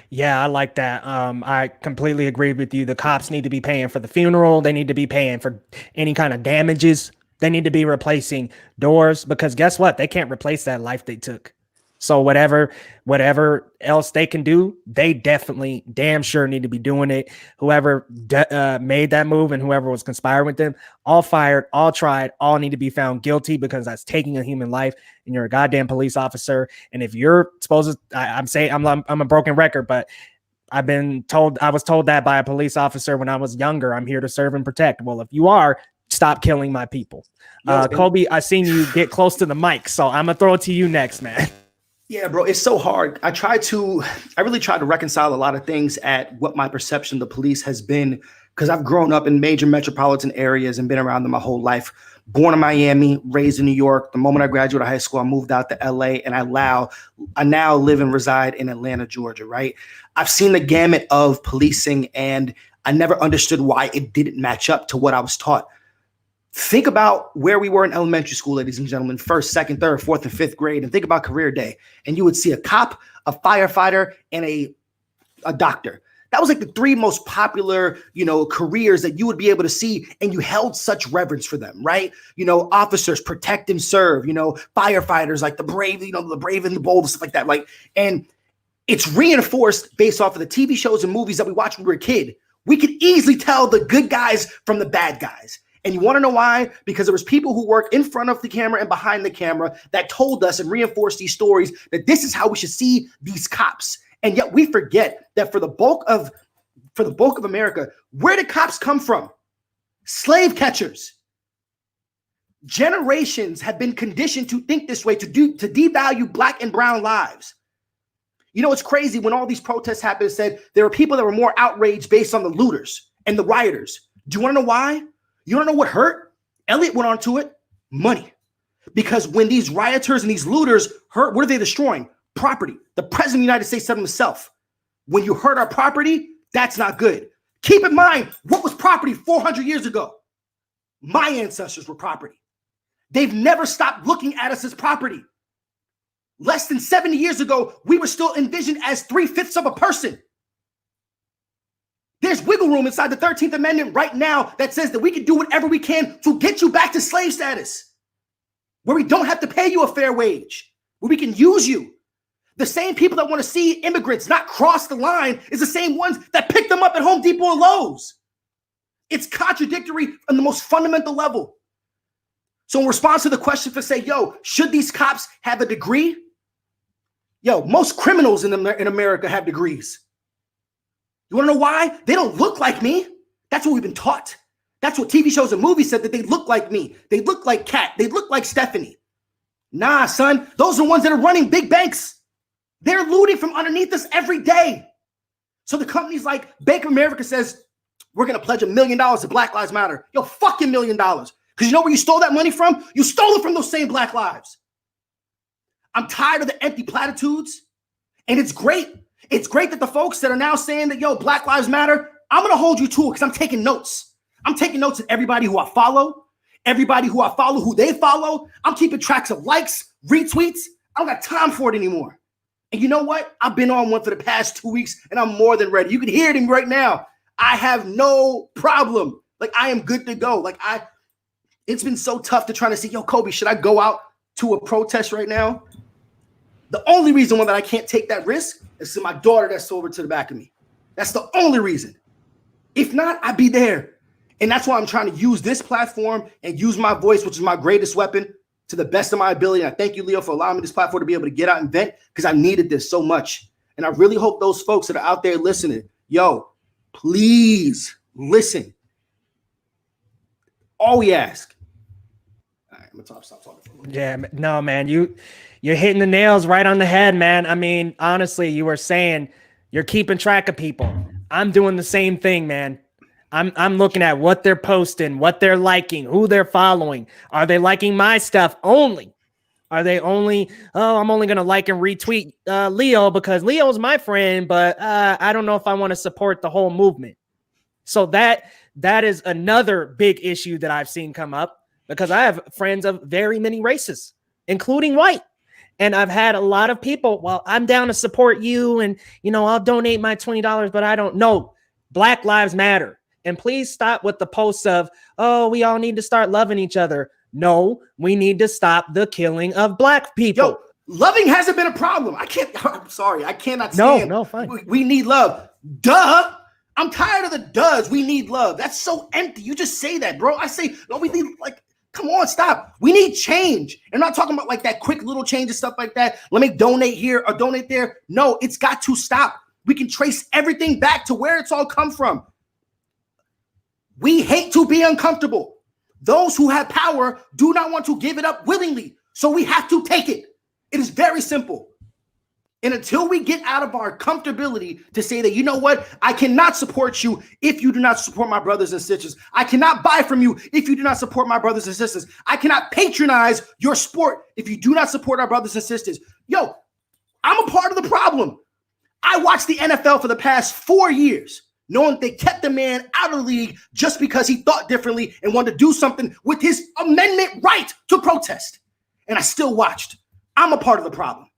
Yeah, I like that. I completely agree with you. The cops need to be paying for the funeral. They need to be paying for any kind of damages. They need to be replacing doors, because guess what? They can't replace that life they took. So whatever else they can do, they definitely damn sure need to be doing it. Whoever made that move and whoever was conspiring with them, all fired, all tried, all need to be found guilty, because that's taking a human life, and you're a goddamn police officer. And if you're supposed to, I'm a broken record, but I was told that by a police officer when I was younger. I'm here to serve and protect. Well, if you are, stop killing my people. Kobe, I seen you get close to the mic, so I'm gonna throw it to you next, man. Yeah, bro, it's so hard. I really try to reconcile a lot of things at what my perception of the police has been, because I've grown up in major metropolitan areas and been around them my whole life. Born in Miami, raised in New York. The moment I graduated high school, I moved out to LA, and I now live and reside in Atlanta, Georgia, right? I've seen the gamut of policing, and I never understood why it didn't match up to what I was taught. Think about where we were in elementary school, ladies and gentlemen, 1st, 2nd, 3rd, 4th, and 5th grade, and think about career day. And you would see a cop, a firefighter, and a doctor. That was like the 3 most popular, careers that you would be able to see, and you held such reverence for them, right? Officers, protect and serve, firefighters, like the brave, the brave and the bold, stuff like that. And it's reinforced based off of the TV shows and movies that we watched when we were a kid. We could easily tell the good guys from the bad guys. And you want to know why? Because there was people who work in front of the camera and behind the camera that told us and reinforced these stories that this is how we should see these cops. And yet we forget that for the bulk of America, where did cops come from? Slave catchers. Generations have been conditioned to think this way, to devalue black and brown lives. It's crazy when all these protests happened. It said there were people that were more outraged based on the looters and the rioters. Do you want to know why? You don't know what hurt? Elliot went on to it. Money. Because when these rioters and these looters hurt, what are they destroying? Property. The president of the United States said himself, when you hurt our property, that's not good. Keep in mind, what was property 400 years ago? My ancestors were property. They've never stopped looking at us as property. Less than 70 years ago, we were still envisioned as 3/5 of a person. There's wiggle room inside the 13th Amendment right now that says that we can do whatever we can to get you back to slave status, where we don't have to pay you a fair wage, where we can use you. The same people that want to see immigrants not cross the line is the same ones that pick them up at Home Depot and Lowe's. It's contradictory on the most fundamental level. So in response to the question for say, should these cops have a degree? Most criminals in America have degrees. You want to know why? They don't look like me. That's what we've been taught. That's what TV shows and movies said, that they look like me. They look like Kat. They look like Stephanie. Nah, son. Those are the ones that are running big banks. They're looting from underneath us every day. So the companies like Bank of America says, we're going to pledge $1 million to Black Lives Matter. Fuck $1 million. Because you know where you stole that money from? You stole it from those same Black lives. I'm tired of the empty platitudes. And it's great. It's great that the folks that are now saying that, Black Lives Matter, I'm going to hold you to it because I'm taking notes. I'm taking notes of everybody who I follow, who they follow. I'm keeping tracks of likes, retweets. I don't got time for it anymore. And you know what? I've been on one for the past 2 weeks, and I'm more than ready. You can hear it in right now. I have no problem. I am good to go. It's been so tough to try to see, Kobe, should I go out to a protest right now? The only reason why that I can't take that risk is to my daughter that's over to the back of me. That's the only reason. If not, I'd be there. And that's why I'm trying to use this platform and use my voice, which is my greatest weapon, to the best of my ability. And I thank you, Leo, for allowing me this platform to be able to get out and vent, because I needed this so much. And I really hope those folks that are out there listening, please listen. All we ask. All right, I'm gonna stop talking for a little bit. Yeah, no, man, you're hitting the nails right on the head, man. I mean, honestly, you were saying you're keeping track of people. I'm doing the same thing, man. I'm looking at what they're posting, what they're liking, who they're following. Are they liking my stuff only? Are they only, oh, I'm only going to like and retweet Leo because Leo's my friend, but I don't know if I want to support the whole movement. So that is another big issue that I've seen come up because I have friends of very many races, including white. And I've had a lot of people, well, I'm down to support you and, you know, I'll donate my $20, but I don't know. Black Lives Matter. And please stop with the posts of, oh, we all need to start loving each other. No, we need to stop the killing of black people. Yo, loving hasn't been a problem. I'm sorry. I cannot stand. No, fine. We need love. Duh. I'm tired of the does. We need love. That's so empty. You just say that, bro. I say, no, we need, like, come on, stop. We need change. I'm not talking about like that quick little change and stuff like that. Let me donate here or donate there. No, it's got to stop. We can trace everything back to where it's all come from. We hate to be uncomfortable. Those who have power do not want to give it up willingly. So we have to take it. It is very simple. And until we get out of our comfortability to say that, you know what, I cannot support you if you do not support my brothers and sisters. I cannot buy from you if you do not support my brothers and sisters. I cannot patronize your sport if you do not support our brothers and sisters. Yo, I'm a part of the problem. I watched the NFL for the past 4 years, knowing they kept the man out of the league just because he thought differently and wanted to do something with his amendment right to protest. And I still watched. I'm a part of the problem.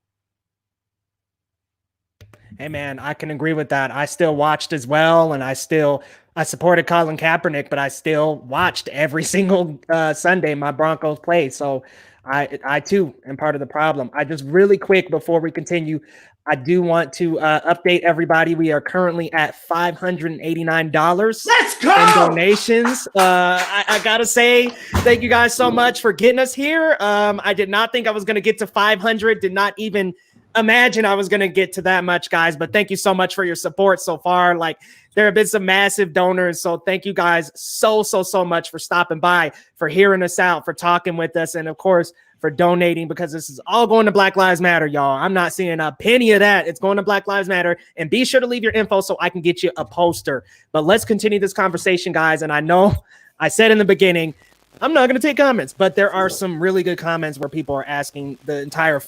Hey, man, I can agree with that. I still watched as well, and I supported Colin Kaepernick, but I still watched every single Sunday my Broncos play. So I too am part of the problem. I just really quick before we continue, I do want to update everybody. We are currently at $589. Let's go! In donations. I gotta say, thank you guys so much for getting us here. I did not think I was going to get to 500. Did not even imagine I was going to get to that much, guys, but thank you so much for your support so far. Like, there have been some massive donors, so thank you guys so much for stopping by, for hearing us out, for talking with us, and of course for donating, because this is all going to Black Lives Matter, y'all. I'm not seeing a penny of that. It's going to Black Lives Matter, and be sure to leave your info so I can get you a poster. But let's continue this conversation, guys, and I know I said in the beginning I'm not going to take comments, but there are some really good comments where people are asking the entire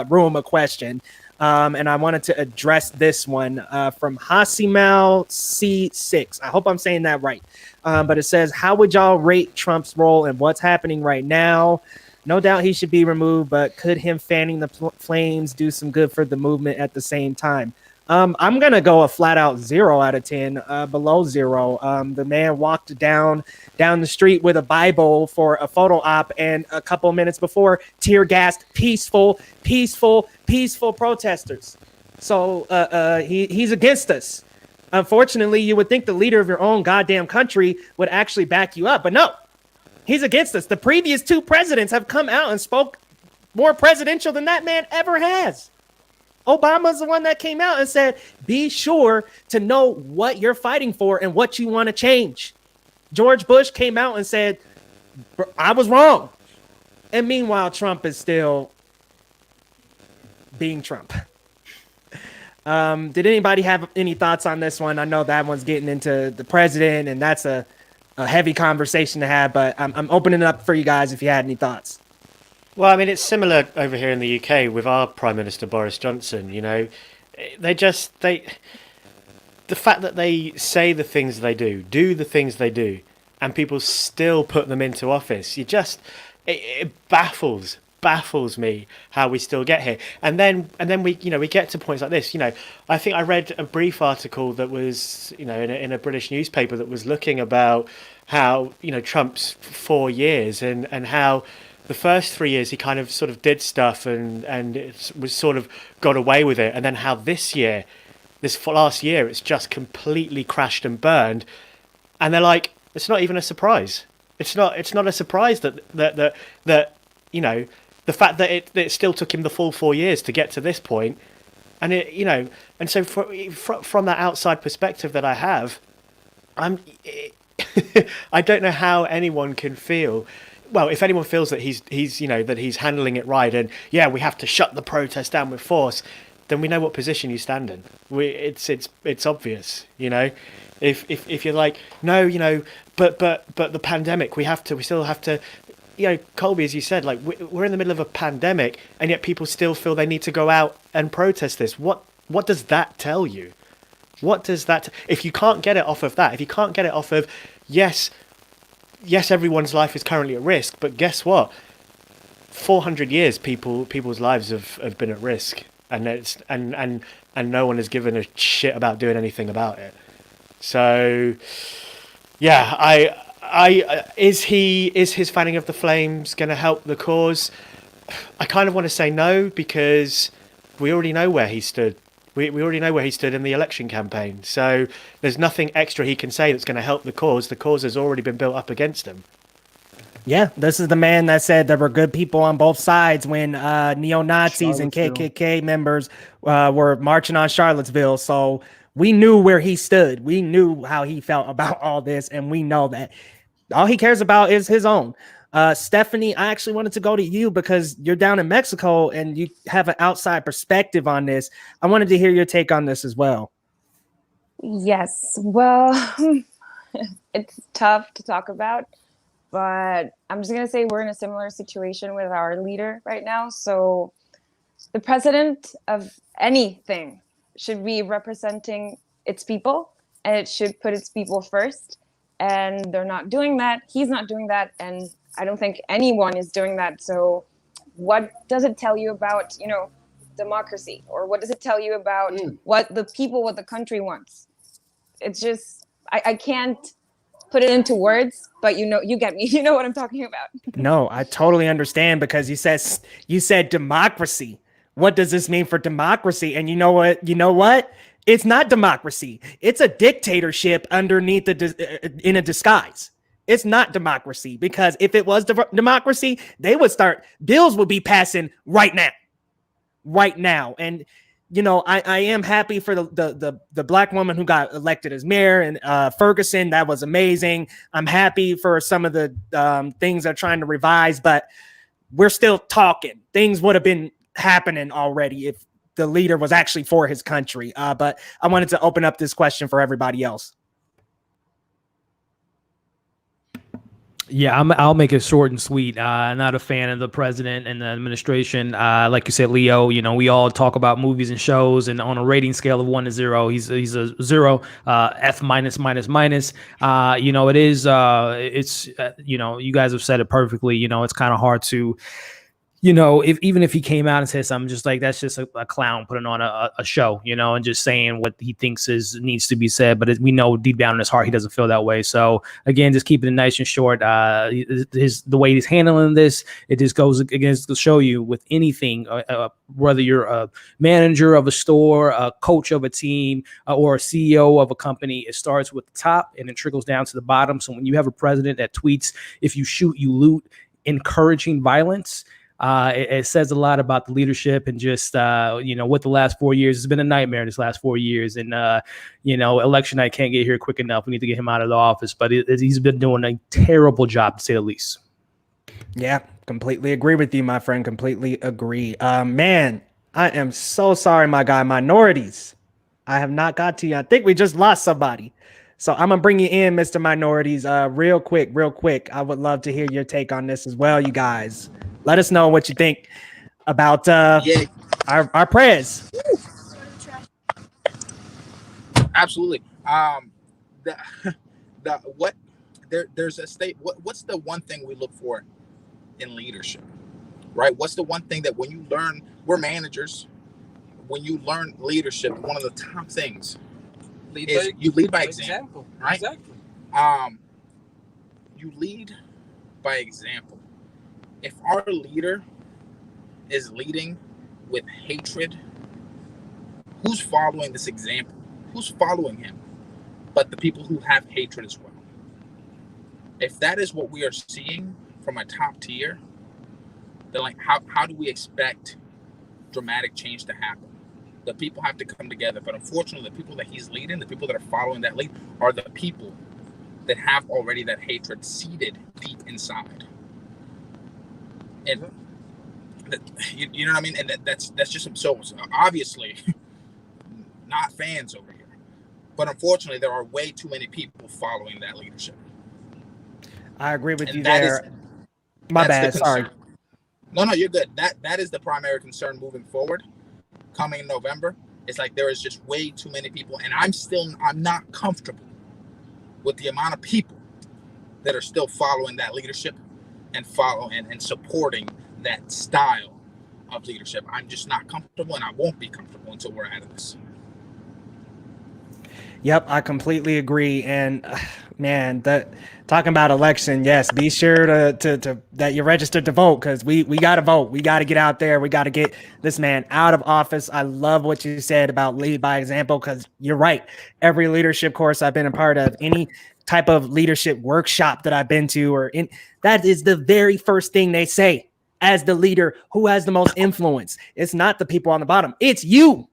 room a question. And I wanted to address this one from Hasimal C6. I hope I'm saying that right. But it says, how would y'all rate Trump's role in what's happening right now? No doubt he should be removed, but could him fanning the flames do some good for the movement at the same time? I'm going to go a flat out 0 out of 10, below 0. The man walked down the street with a Bible for a photo op, and a couple minutes before tear gassed peaceful protesters. So he's against us. Unfortunately, you would think the leader of your own goddamn country would actually back you up, but no, he's against us. The previous 2 presidents have come out and spoke more presidential than that man ever has. Obama's the one that came out and said, be sure to know what you're fighting for and what you want to change. George Bush came out and said, I was wrong. And meanwhile, Trump is still being Trump. Did anybody have any thoughts on this one? I know that one's getting into the president, and that's a heavy conversation to have, but I'm opening it up for you guys if you had any thoughts. Well, I mean, it's similar over here in the UK with our Prime Minister Boris Johnson. You know, the fact that they say the things they do the things they do, and people still put them into office, it baffles me how we still get here. And then we get to points like this. You know, I think I read a brief article that was, in a British newspaper that was looking about how, Trump's 4 years and how the first 3 years he kind of sort of did stuff and it was sort of got away with it, and then how this last year it's just completely crashed and burned, and they're like, it's not even a surprise. It's not a surprise that the fact that it still took him the full 4 years to get to this point, and and so from that outside perspective that I have, I don't know how anyone can feel. Well, if anyone feels that he's that he's handling it right, and yeah, we have to shut the protest down with force, then we know what position you stand in. It's obvious, If you're like, no, but the pandemic, we still have to, Colby, as you said, like we're in the middle of a pandemic, and yet people still feel they need to go out and protest this. What does that tell you? What does that? If you can't get it off of that, if you can't get it off of, yes, everyone's life is currently at risk, but guess what? 400 years, people's lives have been at risk, and no one has given a shit about doing anything about it. So, yeah, is his fanning of the flames going to help the cause? I kind of want to say no, because we already know where he stood. We already know where he stood in the election campaign. So there's nothing extra he can say that's going to help the cause. The cause has already been built up against him. Yeah, this is the man that said there were good people on both sides when neo-Nazis and KKK members were marching on Charlottesville. So we knew where he stood. We knew how he felt about all this, and we know that all he cares about is his own. Stephanie, I actually wanted to go to you because you're down in Mexico and you have an outside perspective on this. I wanted to hear your take on this as well. Yes, well, it's tough to talk about, but I'm just going to say we're in a similar situation with our leader right now. So the president of anything should be representing its people, and it should put its people first. And they're not doing that. He's not doing that. And I don't think anyone is doing that. So what does it tell you about, democracy? Or what does it tell you about what the country wants? It's just, I can't put it into words, but you get me. You know what I'm talking about. No, I totally understand, because you said democracy. What does this mean for democracy? And you know what? It's not democracy. It's a dictatorship underneath in a disguise. It's not democracy, because if it was democracy, bills would be passing right now. And, I am happy for the black woman who got elected as mayor, and Ferguson. That was amazing. I'm happy for some of the things they're trying to revise, but we're still talking. Things would have been happening already if the leader was actually for his country. But I wanted to open up this question for everybody else. Yeah, I'll make it short and sweet. Not a fan of the president and the administration. Like you said, Leo, we all talk about movies and shows, and on a rating scale of 1 to 0, he's a 0, F minus. It is, you guys have said it perfectly. It's kind of hard to, even if he came out and said something, just like that's just a clown putting on a show, and just saying what he thinks needs to be said. But we know deep down in his heart he doesn't feel that way. So again, just keeping it nice and short. The way he's handling this, it just goes against to show you with anything, whether you're a manager of a store, a coach of a team, or a CEO of a company. It starts with the top and it trickles down to the bottom. So when you have a president that tweets, "If you shoot, you loot," encouraging violence. It says a lot about the leadership, and just, what the last 4 years has been a nightmare this last 4 years. And, election night can't get here quick enough. We need to get him out of the office, but he's been doing a terrible job, to say the least. Yeah, completely agree with you, my friend. Completely agree. Man, I am so sorry, my guy. Minorities, I have not got to you. I think we just lost somebody. So I'm going to bring you in, Mr. Minorities, real quick. I would love to hear your take on this as well, you guys. Let us know what you think about our prayers. Absolutely. There's a state. What's the one thing we look for in leadership, right? What's the one thing that when you learn, we're managers, when you learn leadership, one of the top things is you lead by example, right? Exactly. You lead by example. If our leader is leading with hatred, who's following this example? Who's following him? But the people who have hatred as well. If that is what we are seeing from a top tier, then how do we expect dramatic change to happen? The people have to come together. But unfortunately, the people that he's leading, the people that are following that lead, are the people that have already that hatred seated deep inside. And you know what I mean? And that's just so obviously not fans over here. But unfortunately, there are way too many people following that leadership. I agree with you that there. Is, My that's bad. Sorry. No, you're good. That is the primary concern moving forward. Coming in November, it's like there is just way too many people, and I'm not comfortable with the amount of people that are still following that leadership and supporting that style of leadership. I'm just not comfortable, and I won't be comfortable until we're out of this. Yep, I completely agree. And man, that talking about election, yes, be sure to that you're registered to vote, because we got to vote. We got to get out there. We got to get this man out of office. I love what you said about lead by example, because you're right. Every leadership course I've been a part of, any type of leadership workshop that I've been to, that is the very first thing they say as the leader who has the most influence. It's not the people on the bottom. It's you,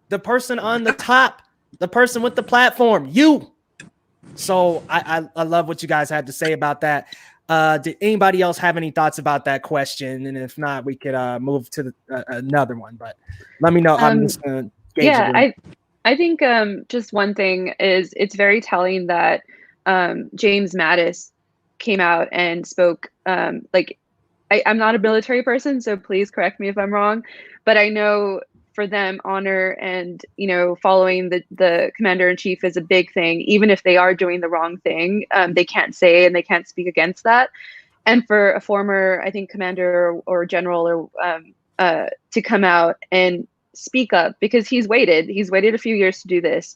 the person on the top. The person with the platform, you. So I love what you guys had to say about that. Did anybody else have any thoughts about that question? And if not, we could move to another one. But let me know. I'm just going to gauge it. I think just one thing is it's very telling that James Mattis came out and spoke. I'm not a military person, so please correct me if I'm wrong. But I know for them, honor and, following the commander-in-chief is a big thing. Even if they are doing the wrong thing, they can't say and they can't speak against that. And for a former, I think, commander or general or to come out and speak up, because he's waited a few years to do this.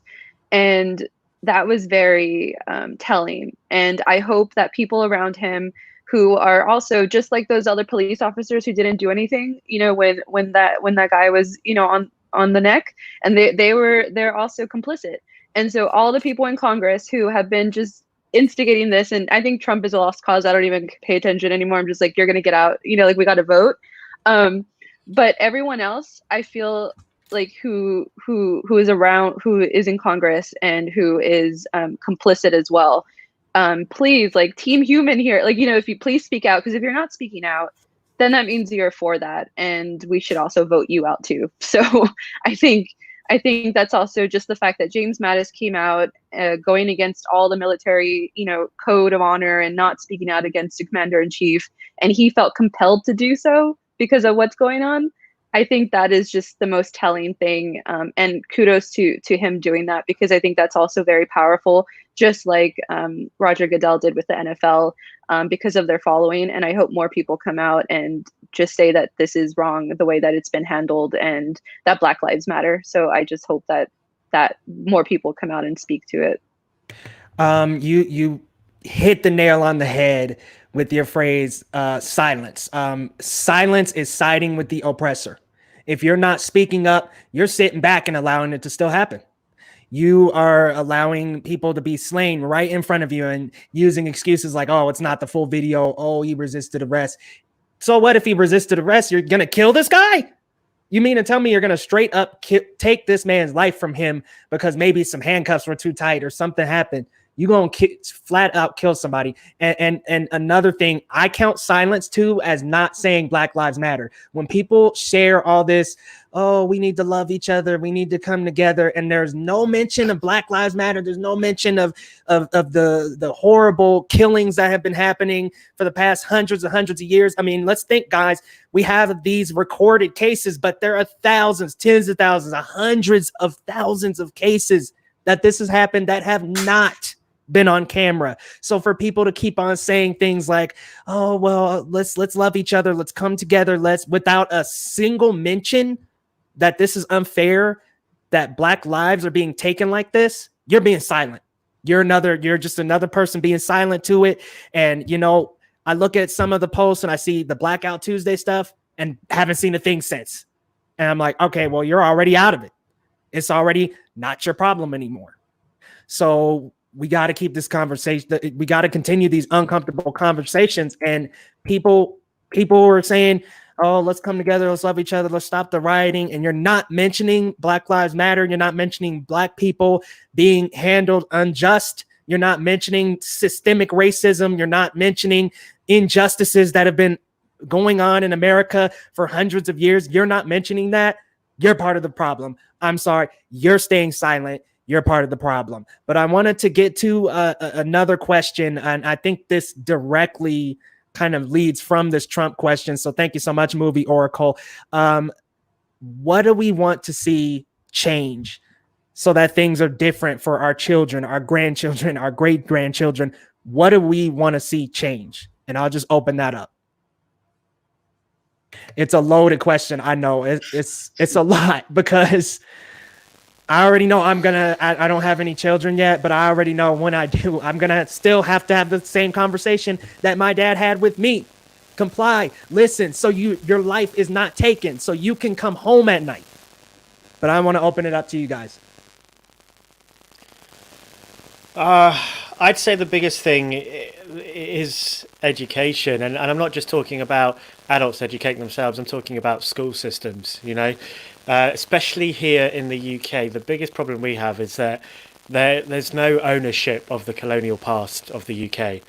And that was very telling. And I hope that people around him who are also just like those other police officers who didn't do anything, when that guy was, on the neck, and they're also complicit. And so all the people in Congress who have been just instigating this, and I think Trump is a lost cause. I don't even pay attention anymore. I'm just like, you're going to get out, we got to vote. But everyone else, I feel like who is around, who is in Congress and who is complicit as well. Please, like, team human here, if you please speak out, because if you're not speaking out, then that means you're for that, and we should also vote you out too. So I think that's also just the fact that James Mattis came out going against all the military, code of honor and not speaking out against the commander-in-chief, and he felt compelled to do so because of what's going on. I think that is just the most telling thing, and kudos to him doing that, because I think that's also very powerful, just like Roger Goodell did with the NFL, because of their following. And I hope more people come out and just say that this is wrong, the way that it's been handled, and that Black Lives Matter. So I just hope that more people come out and speak to it. You hit the nail on the head with your phrase, silence. Silence is siding with the oppressor. If you're not speaking up, you're sitting back and allowing it to still happen. You are allowing people to be slain right in front of you and using excuses like, oh, it's not the full video. Oh, he resisted arrest. So what if he resisted arrest? You're going to kill this guy? You mean to tell me you're going to straight up take this man's life from him because maybe some handcuffs were too tight or something happened? You're going to flat out kill somebody. And another thing, I count silence too as not saying Black Lives Matter. When people share all this, oh, we need to love each other, we need to come together, and there's no mention of Black Lives Matter, there's no mention of the horrible killings that have been happening for the past hundreds of years. I mean, let's think, guys, we have these recorded cases, but there are thousands, tens of thousands, hundreds of thousands of cases that this has happened that have not been on camera. So for people to keep on saying things like, oh, well, let's love each other, let's come together, without a single mention that this is unfair, that Black lives are being taken like this, you're being silent. You're just another person being silent to it. And, I look at some of the posts and I see the Blackout Tuesday stuff and haven't seen a thing since. And I'm like, okay, well, you're already out of it. It's already not your problem anymore. So we got to keep this conversation. We got to continue these uncomfortable conversations. And people are saying, oh, let's come together, let's love each other, let's stop the rioting. And you're not mentioning Black Lives Matter. You're not mentioning Black people being handled unjust. You're not mentioning systemic racism. You're not mentioning injustices that have been going on in America for hundreds of years. You're not mentioning that. You're part of the problem. I'm sorry. You're staying silent. You're part of the problem. But I wanted to get to another question, and I think this directly kind of leads from this Trump question. So thank you so much, Movie Oracle. What do we want to see change so that things are different for our children, our grandchildren, our great-grandchildren? What do we want to see change? And I'll just open that up. It's a loaded question. I know it's a lot, because I already know I don't have any children yet, but I already know when I do, I'm going to still have to have the same conversation that my dad had with me. Comply, listen, so your life is not taken, so you can come home at night. But I want to open it up to you guys. I'd say the biggest thing is education, and I'm not just talking about adults educating themselves. I'm talking about school systems. Especially here in the UK, the biggest problem we have is that there's no ownership of the colonial past of the UK.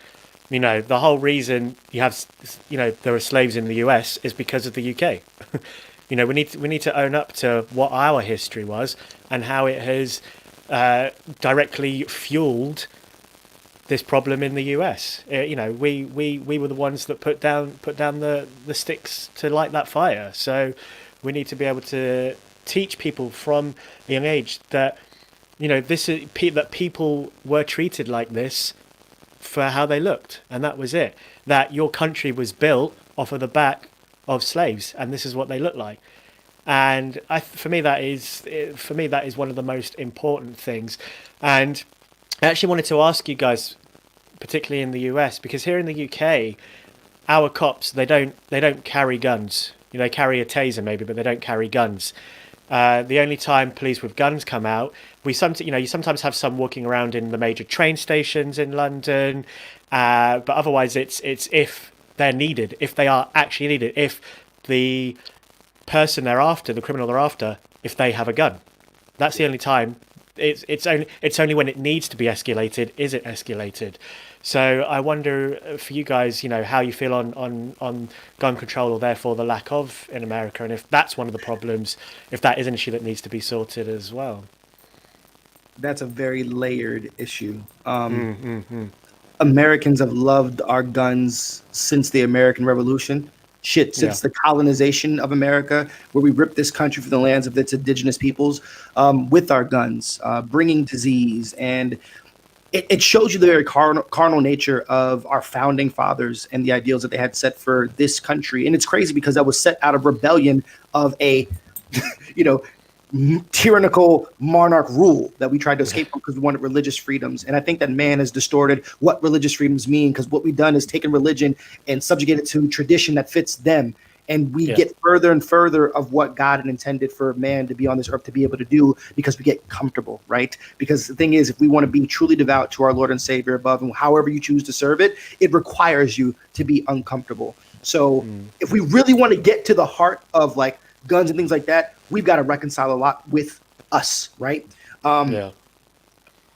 The whole reason there are slaves in the US is because of the UK. We need to own up to what our history was and how it has directly fueled this problem in the US. We were the ones that put down the sticks to light that fire. So we need to be able to teach people from a young age that that people were treated like this for how they looked, and that was it. That your country was built off of the back of slaves, and this is what they look like. And for me, that is one of the most important things. And I actually wanted to ask you guys, particularly in the US, because here in the UK, our cops they don't carry guns. They carry a taser maybe, but they don't carry guns. The only time police with guns come out, you sometimes have some walking around in the major train stations in London, but otherwise it's if they're needed, if they are actually needed, if the person they're after, the criminal they're after, if they have a gun. That's the only time. It's only when it needs to be escalated is it escalated. So I wonder for you guys, how you feel on gun control, or therefore the lack of in America, and if that's one of the problems, if that is an issue that needs to be sorted as well. That's a very layered issue. Americans have loved our guns since the American Revolution. Since the colonization of America, where we ripped this country from the lands of its indigenous peoples with our guns, bringing disease. And it shows you the very carnal nature of our founding fathers and the ideals that they had set for this country. And it's crazy because that was set out of rebellion of a, tyrannical monarch rule that we tried to escape from because we wanted religious freedoms. And I think that man has distorted what religious freedoms mean, because what we've done is taken religion and subjugated it to tradition that fits them. And we get further and further of what God had intended for man to be on this earth to be able to do, because we get comfortable, right? Because the thing is, if we want to be truly devout to our Lord and Savior above, and however you choose to serve it, it requires you to be uncomfortable. So if we really want to get to the heart of like guns and things like that, we've got to reconcile a lot with us, right?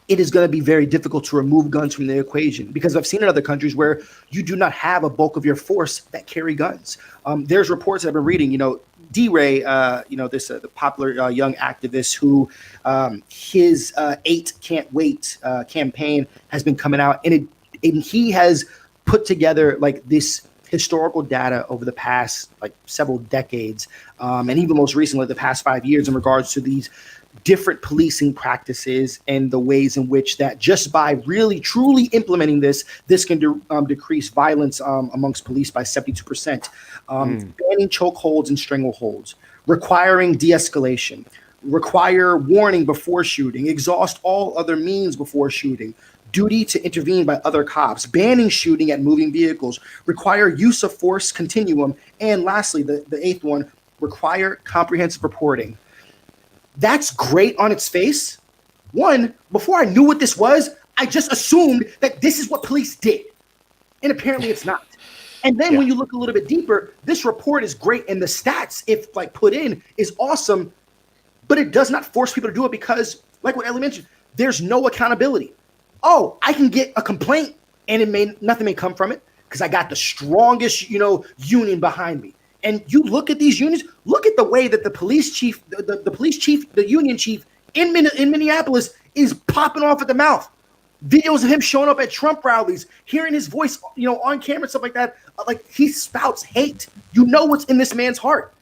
It is going to be very difficult to remove guns from the equation, because I've seen in other countries where you do not have a bulk of your force that carry guns. There's reports that I've been reading, D-Ray, the popular young activist who his 8 Can't Wait campaign has been coming out, and he has put together like this historical data over the past like several decades, and even most recently the past 5 years, in regards to these different policing practices and the ways in which that just by really truly implementing this can decrease violence amongst police by 72%, banning chokeholds and strangleholds, requiring de-escalation, require warning before shooting, exhaust all other means before shooting, duty to intervene by other cops, banning shooting at moving vehicles, require use of force continuum, and lastly, the 8th one, require comprehensive reporting. That's great on its face. One, before I knew what this was, I just assumed that this is what police did. And apparently it's not. And then when you look a little bit deeper, this report is great, and the stats, if like put in, is awesome, but it does not force people to do it because, like what Ellie mentioned, there's no accountability. oh, I can get a complaint and nothing may come from it because I got the strongest, union behind me. And you look at these unions, look at the way that the police chief, the union chief in Minneapolis is popping off at the mouth. Videos of him showing up at Trump rallies, hearing his voice, on camera, stuff like that. Like, he spouts hate. You know what's in this man's heart.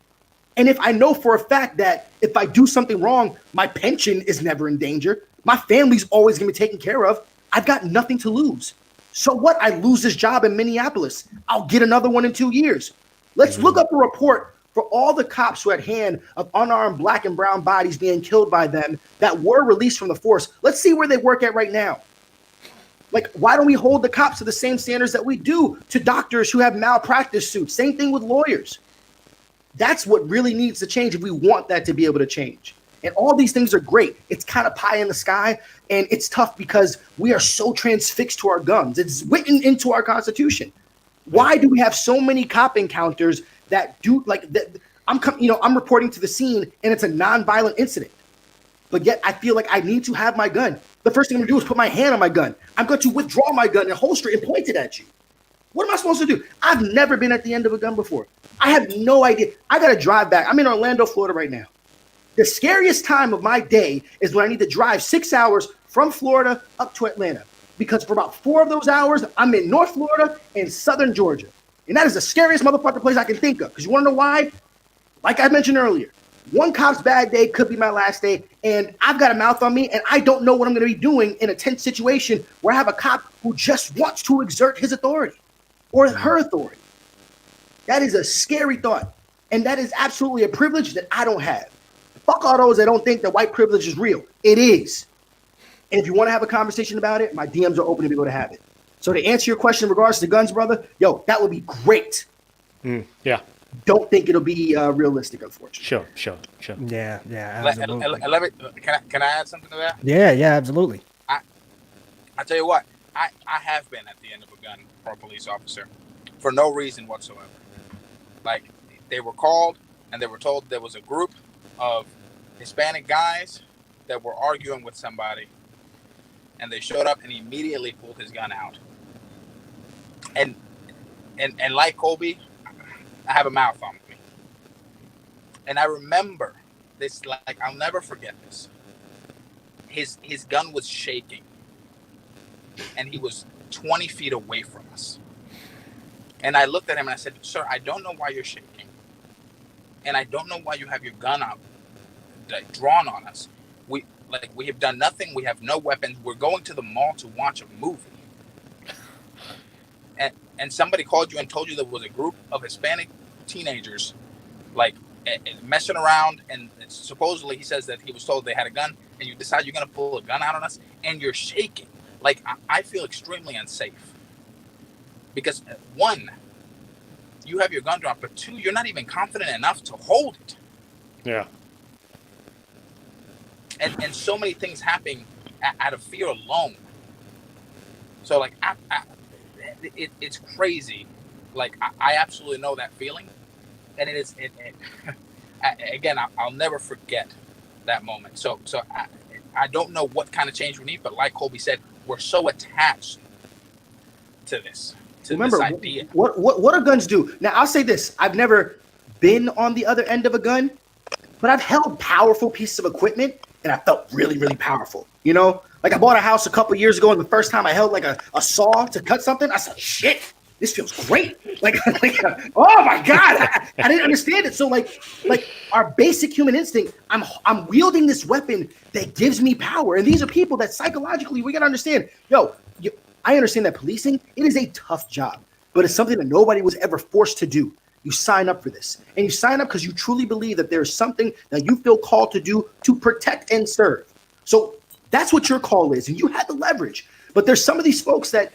And if I know for a fact that if I do something wrong, my pension is never in danger, my family's always going to be taken care of, I've got nothing to lose. So what? I lose this job in Minneapolis. I'll get another one in 2 years. Let's look up a report for all the cops who had hand of unarmed black and brown bodies being killed by them that were released from the force. Let's see where they work at right now. Like, why don't we hold the cops to the same standards that we do to doctors who have malpractice suits? Same thing with lawyers. That's what really needs to change if we want that to be able to change. And all these things are great. It's kind of pie in the sky, and it's tough because we are so transfixed to our guns. It's written into our Constitution. Why do we have so many cop encounters that do like that? I'm reporting to the scene, and it's a non-violent incident, but yet I feel like I need to have my gun. The first thing I'm gonna do is put my hand on my gun. I'm going to withdraw my gun and holster it and point it at you. What am I supposed to do? I've never been at the end of a gun before. I have no idea. I got to drive back. I'm in Orlando, Florida right now. The scariest time of my day is when I need to drive 6 hours from Florida up to Atlanta, because for about 4 of those hours, I'm in North Florida and Southern Georgia. And that is the scariest motherfucking place I can think of. Because you want to know why? Like I mentioned earlier, one cop's bad day could be my last day, and I've got a mouth on me, and I don't know what I'm going to be doing in a tense situation where I have a cop who just wants to exert his authority or her authority. That is a scary thought, and that is absolutely a privilege that I don't have. Fuck all those that don't think that white privilege is real. It is. And if you want to have a conversation about it, my DMs are open to be able to have it. So to answer your question in regards to guns, brother, that would be great. Yeah. Don't think it'll be realistic, unfortunately. Sure. Yeah, absolutely. Can I add something to that? Yeah, absolutely. I tell you what, I have been at the end of a gun for a police officer for no reason whatsoever. Like, they were called and they were told there was a group of Hispanic guys that were arguing with somebody, and they showed up and he immediately pulled his gun out. And like Colby, I have a mouth on me. And I remember this, like, I'll never forget this. His gun was shaking, and he was 20 feet away from us. And I looked at him and I said, "Sir, I don't know why you're shaking. And I don't know why you have your gun up, drawn on us. We have done nothing. We have no weapons. We're going to the mall to watch a movie. And somebody called you and told you there was a group of Hispanic teenagers, like, messing around, and supposedly he says that he was told they had a gun, and you decide you're going to pull a gun out on us, and you're shaking." Like, I feel extremely unsafe. Because, 1, you have your gun drawn, but 2, you're not even confident enough to hold it. Yeah. And so many things happen out of fear alone. So, like, it's crazy. Like, I absolutely know that feeling. And again, I'll never forget that moment. So I don't know what kind of change we need, but like Colby said, we're so attached to this. Remember, this idea. What do guns do? Now, I'll say this. I've never been on the other end of a gun, but I've held powerful pieces of equipment, and I felt really, really powerful. Like, I bought a house a couple years ago, and the first time I held, like, a saw to cut something, I said, shit, this feels great. Like oh, my God. I didn't understand it. So, like our basic human instinct, I'm wielding this weapon that gives me power. And these are people that psychologically, we got to understand. I understand that policing, it is a tough job, but it's something that nobody was ever forced to do. You sign up for this, and you sign up because you truly believe that there's something that you feel called to do to protect and serve. So that's what your call is, and you had the leverage. But there's some of these folks that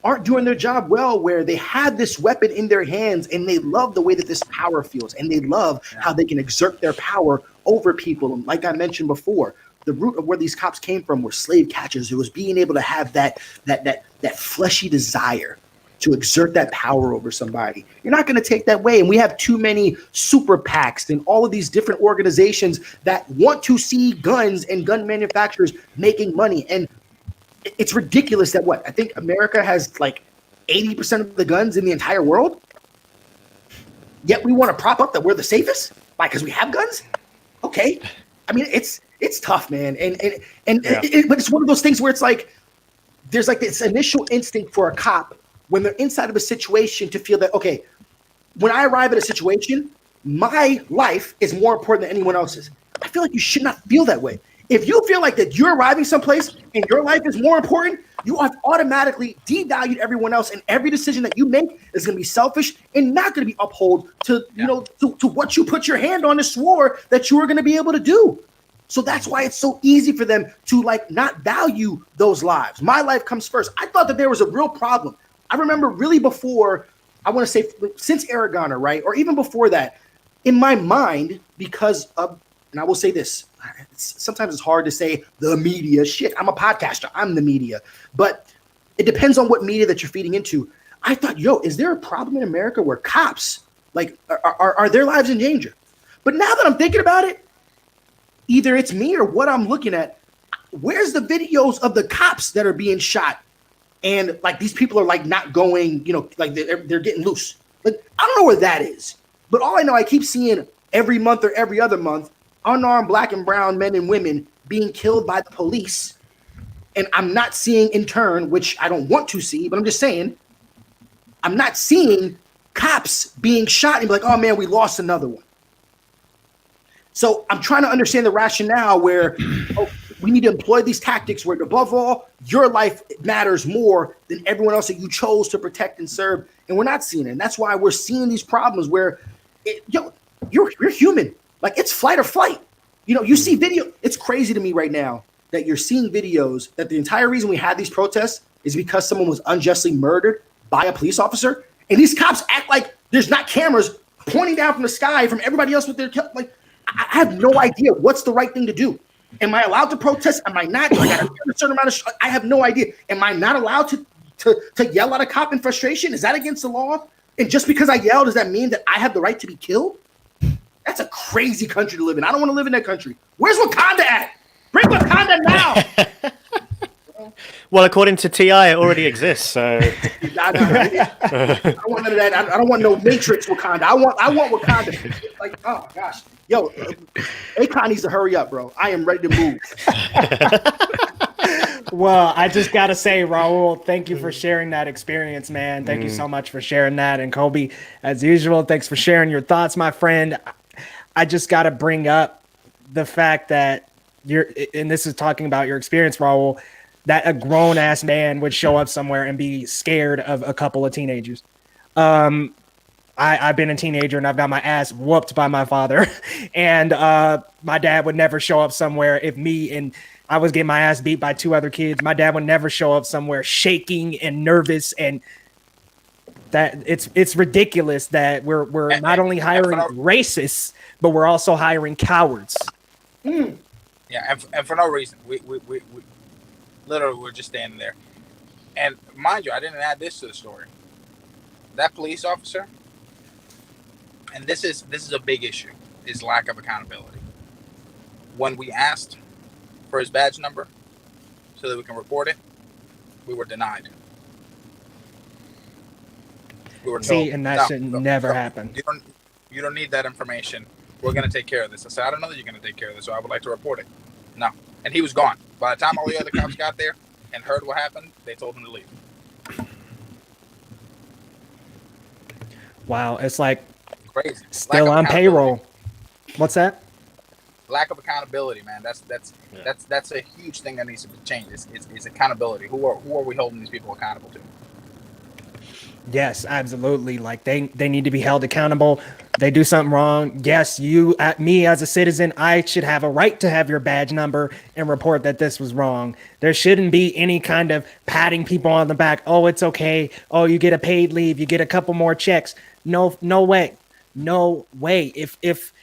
aren't doing their job well, where they have this weapon in their hands, and they love the way that this power feels, and they love how they can exert their power over people. And like I mentioned before, the root of where these cops came from were slave catchers. It was being able to have that fleshy desire to exert that power over somebody. You're not going to take that way. And we have too many super PACs and all of these different organizations that want to see guns and gun manufacturers making money. And it's ridiculous that I think America has like 80% of the guns in the entire world. Yet we want to prop up that we're the safest, like because we have guns. Okay, I mean it's tough, man, but it's one of those things where it's like there's like this initial instinct for a cop when they're inside of a situation to feel that, okay, when I arrive at a situation, my life is more important than anyone else's. I feel like you should not feel that way. If you feel like that you're arriving someplace and your life is more important, you have automatically devalued everyone else, and every decision that you make is going to be selfish and not going to be upheld to to what you put your hand on and swore that you were going to be able to do. So that's why it's so easy for them to like not value those lives. My life comes first. I thought that there was a real problem. I remember really before, I want to say since Aragon, right, or even before that, in my mind, because of, and I will say this, sometimes it's hard to say the media. Shit, I'm a podcaster. I'm the media. But it depends on what media that you're feeding into. I thought, is there a problem in America where cops, like, are their lives in danger? But now that I'm thinking about it, either it's me or what I'm looking at. Where's the videos of the cops that are being shot? And, like, these people are, like, not going, like, they're getting loose. Like, I don't know where that is. But all I know, I keep seeing every month or every other month unarmed black and brown men and women being killed by the police. And I'm not seeing in turn, which I don't want to see, but I'm just saying, I'm not seeing cops being shot and be like, oh man, we lost another one. So I'm trying to understand the rationale where we need to employ these tactics where above all, your life matters more than everyone else that you chose to protect and serve. And we're not seeing it. And that's why we're seeing these problems where you're human. Like, it's flight or flight. You see video. It's crazy to me right now that you're seeing videos that the entire reason we had these protests is because someone was unjustly murdered by a police officer. And these cops act like there's not cameras pointing down from the sky from everybody else with their, like, I have no idea what's the right thing to do. Am I allowed to protest? Am I not? Do I got a certain amount of, I have no idea. Am I not allowed to yell at a cop in frustration? Is that against the law? And just because I yell, does that mean that I have the right to be killed? That's a crazy country to live in. I don't want to live in that country. Where's Wakanda at? Bring Wakanda now. Well, according to TI, it already exists. So I don't want none of that. I don't want no Matrix Wakanda. I want Wakanda. Like, oh gosh, Akon needs to hurry up, bro. I am ready to move. Well, I just got to say, Raul, thank you for sharing that experience, man. Thank you so much for sharing that. And Kobe, as usual, thanks for sharing your thoughts, my friend. I just got to bring up the fact that and this is talking about your experience, Raul, that a grown ass man would show up somewhere and be scared of a couple of teenagers. I've been a teenager and I've got my ass whooped by my father. And my dad would never show up somewhere if I was getting my ass beat by two other kids. My dad would never show up somewhere shaking and nervous, and that it's ridiculous that we're not only hiring racists, but we're also hiring cowards. Yeah, and for no reason. We literally we're just standing there. And mind you, I didn't add this to the story. That police officer, and this is a big issue, is lack of accountability. When we asked for his badge number so that we can report it, we were denied. We were told, and that should never happen. You don't need that information. We're going to take care of this. I said, I don't know that you're going to take care of this, so I would like to report it. No. And he was gone. By the time all the other cops got there and heard what happened, they told him to leave. Wow, it's like crazy. Still on payroll. What's that? Lack of accountability, man. That's a huge thing that needs to be changed. It's accountability. Who are we holding these people accountable to? Yes, absolutely. Like they need to be held accountable. They do something wrong. Yes, me as a citizen, I should have a right to have your badge number and report that this was wrong. There shouldn't be any kind of patting people on the back. Oh, it's okay. Oh, you get a paid leave. You get a couple more checks. No way. No way. If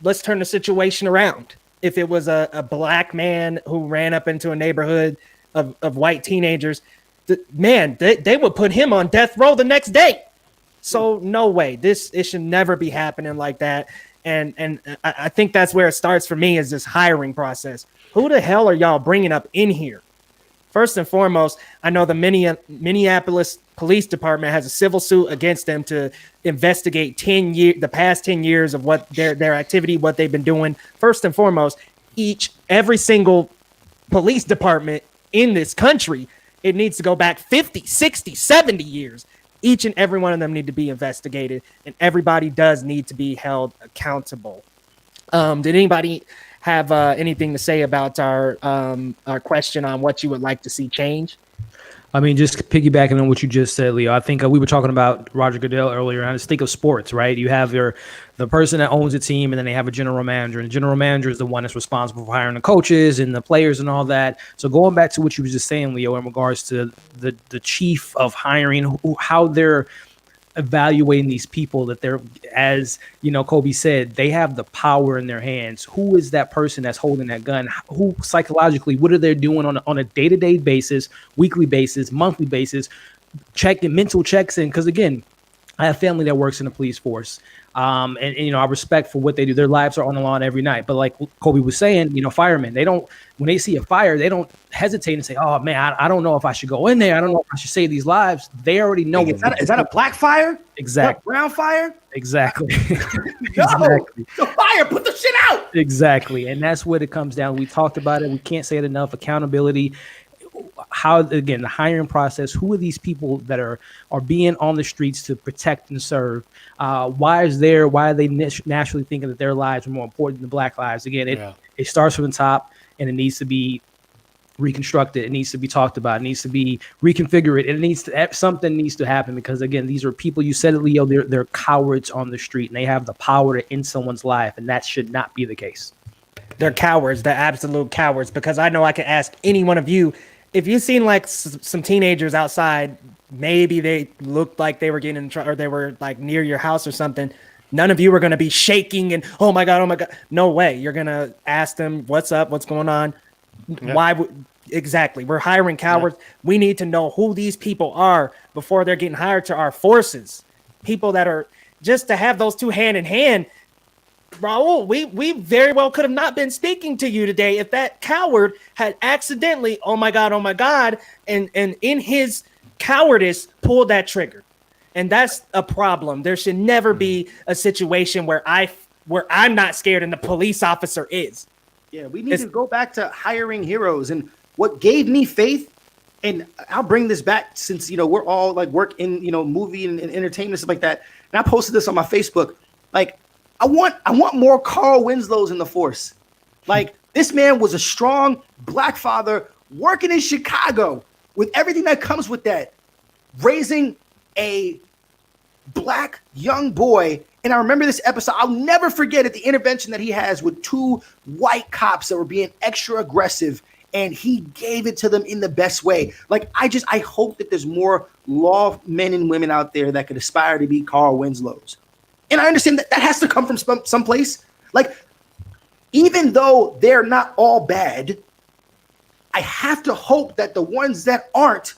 let's turn the situation around. If it was a black man who ran up into a neighborhood of white teenagers, they would put him on death row the next day. So no way. It should never be happening like that. And I think that's where it starts for me, is this hiring process. Who the hell are y'all bringing up in here? First and foremost, I know the Minneapolis Police Department has a civil suit against them to investigate the past 10 years of what their activity, what they've been doing. First and foremost, every single police department in this country, it needs to go back 50, 60, 70 years. Each and every one of them need to be investigated, and everybody does need to be held accountable. Did anybody have anything to say about our question on what you would like to see change? I mean, just piggybacking on what you just said, Leo, I think we were talking about Roger Goodell earlier. I just think of sports, right? You have the person that owns a team, and then they have a general manager. And the general manager is the one that's responsible for hiring the coaches and the players and all that. So going back to what you were just saying, Leo, in regards to the chief of hiring, how they're evaluating these people, that they're, as you know, Kobe said, they have the power in their hands. Who is that person that's holding that gun? Who psychologically, what are they doing on a day-to-day basis, weekly basis, monthly basis, checking mental checks in? Because again, I have family that works in the police force. And you know, I respect for what they do. Their lives are on the line every night. But like Kobe was saying, you know, firemen, when they see a fire, they don't hesitate and say, oh man, I don't know if I should go in there. I don't know if I should save these lives. They already know. Is that a black fire? Exactly. Brown fire? Exactly. Exactly. The fire, put the shit out. Exactly. And that's what it comes down. We talked about it. We can't say it enough. Accountability. How, again, the hiring process, who are these people that are being on the streets to protect and serve? Why are they naturally thinking that their lives are more important than black lives? Again, it starts from the top, and it needs to be reconstructed. It needs to be talked about. It needs to be reconfigured. Something needs to happen, because again, these are people, you said it, Leo, they're cowards on the street, and they have the power to end someone's life, and that should not be the case. They're cowards. They're absolute cowards, because I know I can ask any one of you, if you've seen like some teenagers outside, maybe they looked like they were getting in trouble, or they were like near your house or something, none of you are going to be shaking and, oh my God. No way. You're going to ask them, what's up? What's going on? Yeah. Why? Exactly. We're hiring cowards. Yeah. We need to know who these people are before they're getting hired to our forces. People that are just to have those two hand in hand. Raul, we very well could have not been speaking to you today if that coward had accidentally, oh my God, and in his cowardice pulled that trigger. And that's a problem. There should never be a situation where I'm not scared and the police officer is. Yeah, we need to go back to hiring heroes. And what gave me faith, and I'll bring this back since, you know, we're all like work in, you know, movie and entertainment, stuff like that. And I posted this on my Facebook. Like, I want more Carl Winslows in the force. Like, this man was a strong black father working in Chicago with everything that comes with that, raising a black young boy. And I remember this episode. I'll never forget it, the intervention that he has with two white cops that were being extra aggressive, and he gave it to them in the best way. Like, I hope that there's more law men and women out there that could aspire to be Carl Winslows. And I understand that has to come from someplace. Like, even though they're not all bad, I have to hope that the ones that aren't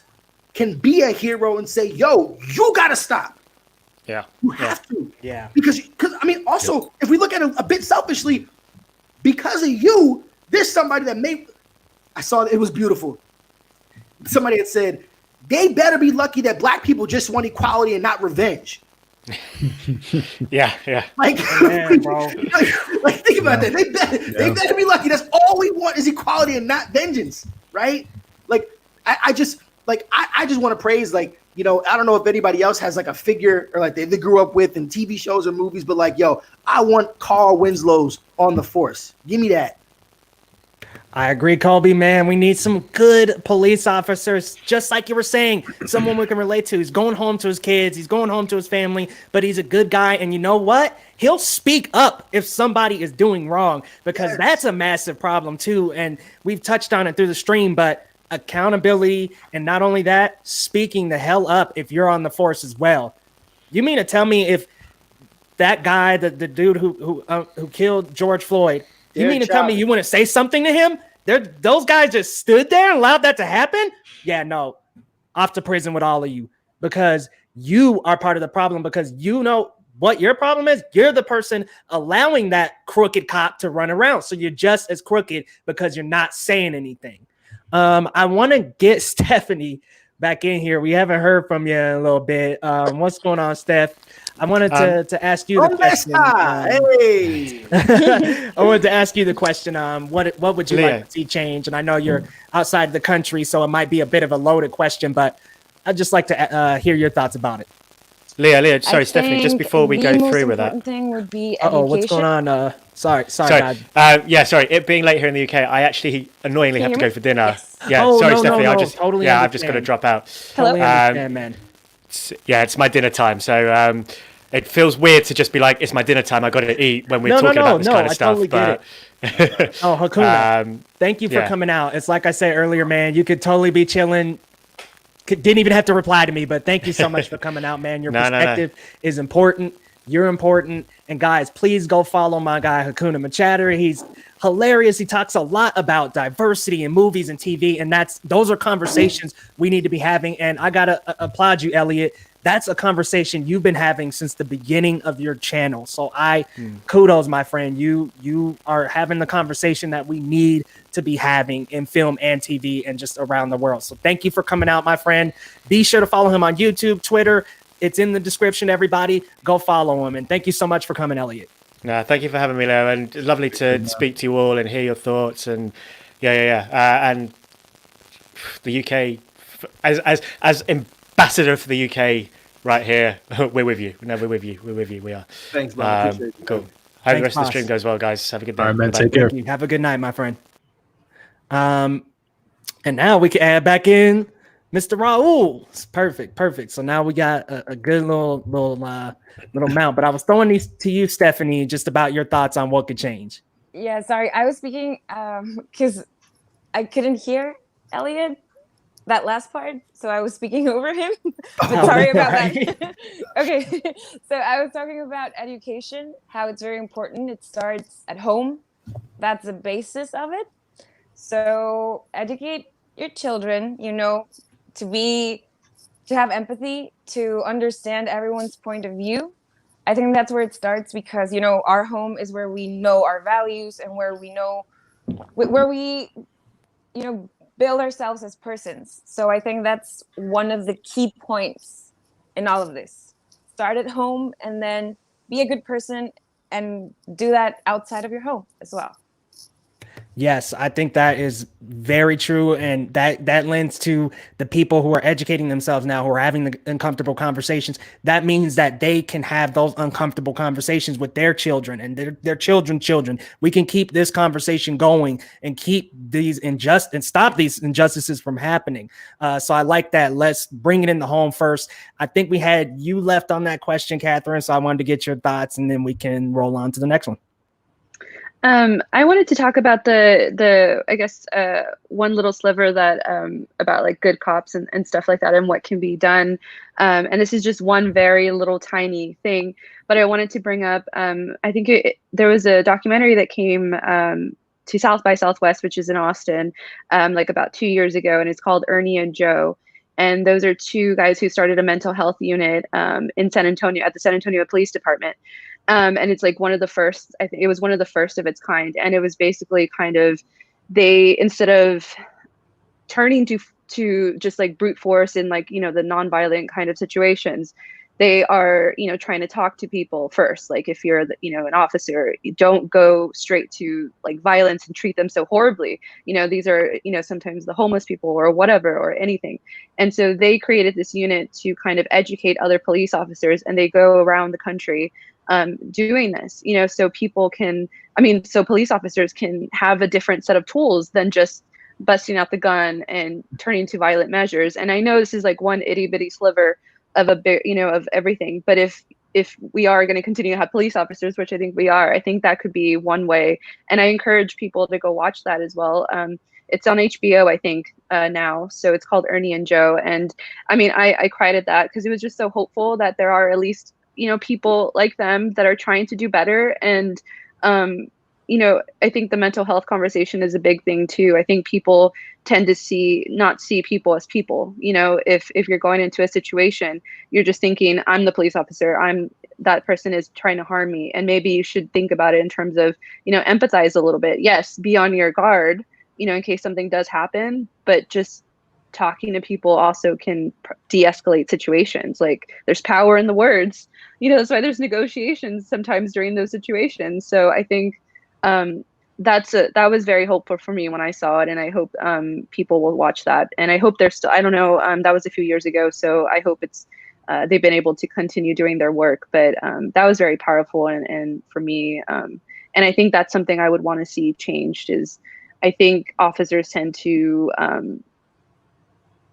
can be a hero and say, yo, you got to stop. Yeah. You have to. Yeah. Because I mean, also, if we look at it a bit selfishly, because of you, there's somebody that I saw it was beautiful. Somebody had said, they better be lucky that black people just want equality and not revenge. Yeah. Like, man, bro. like think about that. They better be lucky. That's all we want is equality and not vengeance, right? Like, I just want to praise, like, you know, I don't know if anybody else has like a figure or like they grew up with in TV shows or movies, but like, yo, I want Carl Winslows on the force. Give me that. I agree, Colby, man. We need some good police officers, just like you were saying, someone we can relate to. He's going home to his kids. He's going home to his family, but he's a good guy. And you know what? He'll speak up if somebody is doing wrong, because that's a massive problem too. And we've touched on it through the stream, but accountability, and not only that, speaking the hell up if you're on the force as well. You mean to tell me if that guy, the dude who killed George Floyd, you mean to tell me you wouldn't say something to him? Those guys just stood there and allowed that to happen? Yeah, no. Off to prison with all of you, because you are part of the problem, because you know what your problem is. You're the person allowing that crooked cop to run around. So you're just as crooked because you're not saying anything. I want to get Stephanie back in here. We haven't heard from you in a little bit. What's going on, Steph? I wanted to ask you the question. Hey. I wanted to ask you the question. What would you Leah. like to see change? And I know you're outside of the country, so it might be a bit of a loaded question, but I'd just like to hear your thoughts about it. Leah, I sorry, Stephanie, just think before we go the most through with that. important thing would be Oh, what's going education. on? Sorry, Sorry. God. Yeah, sorry. It being late here in the UK, I actually annoyingly Can have you to hear go me? for dinner. Yes. Yeah, Oh, sorry, no, Stephanie. no, totally I've just got to understand. drop out. Totally Hello? understand, man. It's my dinner time, so it feels weird to just be like, it's my dinner time. I got to eat when we're No, talking about this kind of I stuff. totally get but Oh, Hakuna, thank you for yeah. coming out. It's like I said earlier, man. You could totally be chilling. Didn't even have to reply to me, but thank you so much for coming out, man. Your No. perspective is important. You're important. And guys, please go follow my guy, Hakuna Matata. He's hilarious. He talks a lot about diversity in movies and TV. And those are conversations we need to be having. And I got to applaud you, Elliot. That's a conversation you've been having since the beginning of your channel. So kudos, my friend. You are having the conversation that we need to be having in film and TV and just around the world. So thank you for coming out, my friend. Be sure to follow him on YouTube, Twitter. It's in the description, everybody. Go follow him. And thank you so much for coming, Elliot. No, thank you for having me, Leo, and lovely to speak to you all and hear your thoughts. And and the UK, as ambassador for the UK, right here, we're with you. No, we're with you. We are. Thanks, brother. Appreciate you. Cool. Hope Thanks, the rest of the boss. stream goes well, guys. Have a good day. All right, man. Bye-bye. Take care. Thank you. Have a good night, my friend. And now we can add back in Mr. Raul. It's perfect. So now we got a good little mount. But I was throwing these to you, Stephanie, just about your thoughts on what could change. Yeah, sorry. I was speaking because I couldn't hear Elliot, that last part. So I was speaking over him. But sorry about that. Okay. So I was talking about education, how it's very important. It starts at home. That's the basis of it. So educate your children, to have empathy, to understand everyone's point of view. I think that's where it starts because, our home is where we know our values and where we build ourselves as persons. So I think that's one of the key points in all of this. Start at home and then be a good person and do that outside of your home as well. Yes, I think that is very true. And that lends to the people who are educating themselves now, who are having the uncomfortable conversations. That means that they can have those uncomfortable conversations with their children and their children's children. We can keep this conversation going and keep these stop these injustices from happening. So I like that. Let's bring it in the home first. I think we had you left on that question, Catherine. So I wanted to get your thoughts and then we can roll on to the next one. I wanted to talk about the I guess one little sliver that about like good cops and stuff like that and what can be done. And this is just one very little tiny thing, but I wanted to bring up. I think there was a documentary that came to South by Southwest, which is in Austin, like about 2 years ago, and it's called Ernie and Joe. And those are two guys who started a mental health unit in San Antonio at the San Antonio Police Department. And it's like one of the first, I think it was one of the first of its kind. And it was basically kind of, they, instead of turning to just like brute force in like, the nonviolent kind of situations, they are, trying to talk to people first. Like if you're, an officer, you don't go straight to like violence and treat them so horribly. These are, sometimes the homeless people or whatever, or anything. And so they created this unit to kind of educate other police officers, and they go around the country doing this, so people can, so police officers can have a different set of tools than just busting out the gun and turning to violent measures. And I know this is like one itty bitty sliver of a bit, of everything. But if we are going to continue to have police officers, which I think we are, I think that could be one way. And I encourage people to go watch that as well. It's on HBO, I think, now. So it's called Ernie and Joe. And I cried at that because it was just so hopeful that there are at least, people like them that are trying to do better. And, I think the mental health conversation is a big thing too. I think people tend to not see people as people. If you're going into a situation, you're just thinking, I'm the police officer, that person is trying to harm me. And maybe you should think about it in terms of, empathize a little bit. Yes, be on your guard, in case something does happen, but just talking to people also can de-escalate situations. Like, there's power in the words, that's why there's negotiations sometimes during those situations. So I think that was very hopeful for me when I saw it, and I hope people will watch that. And I hope they're still, I don't know, that was a few years ago, so I hope it's they've been able to continue doing their work. But that was very powerful, and for me, and I think that's something I would want to see changed. Is I think officers tend to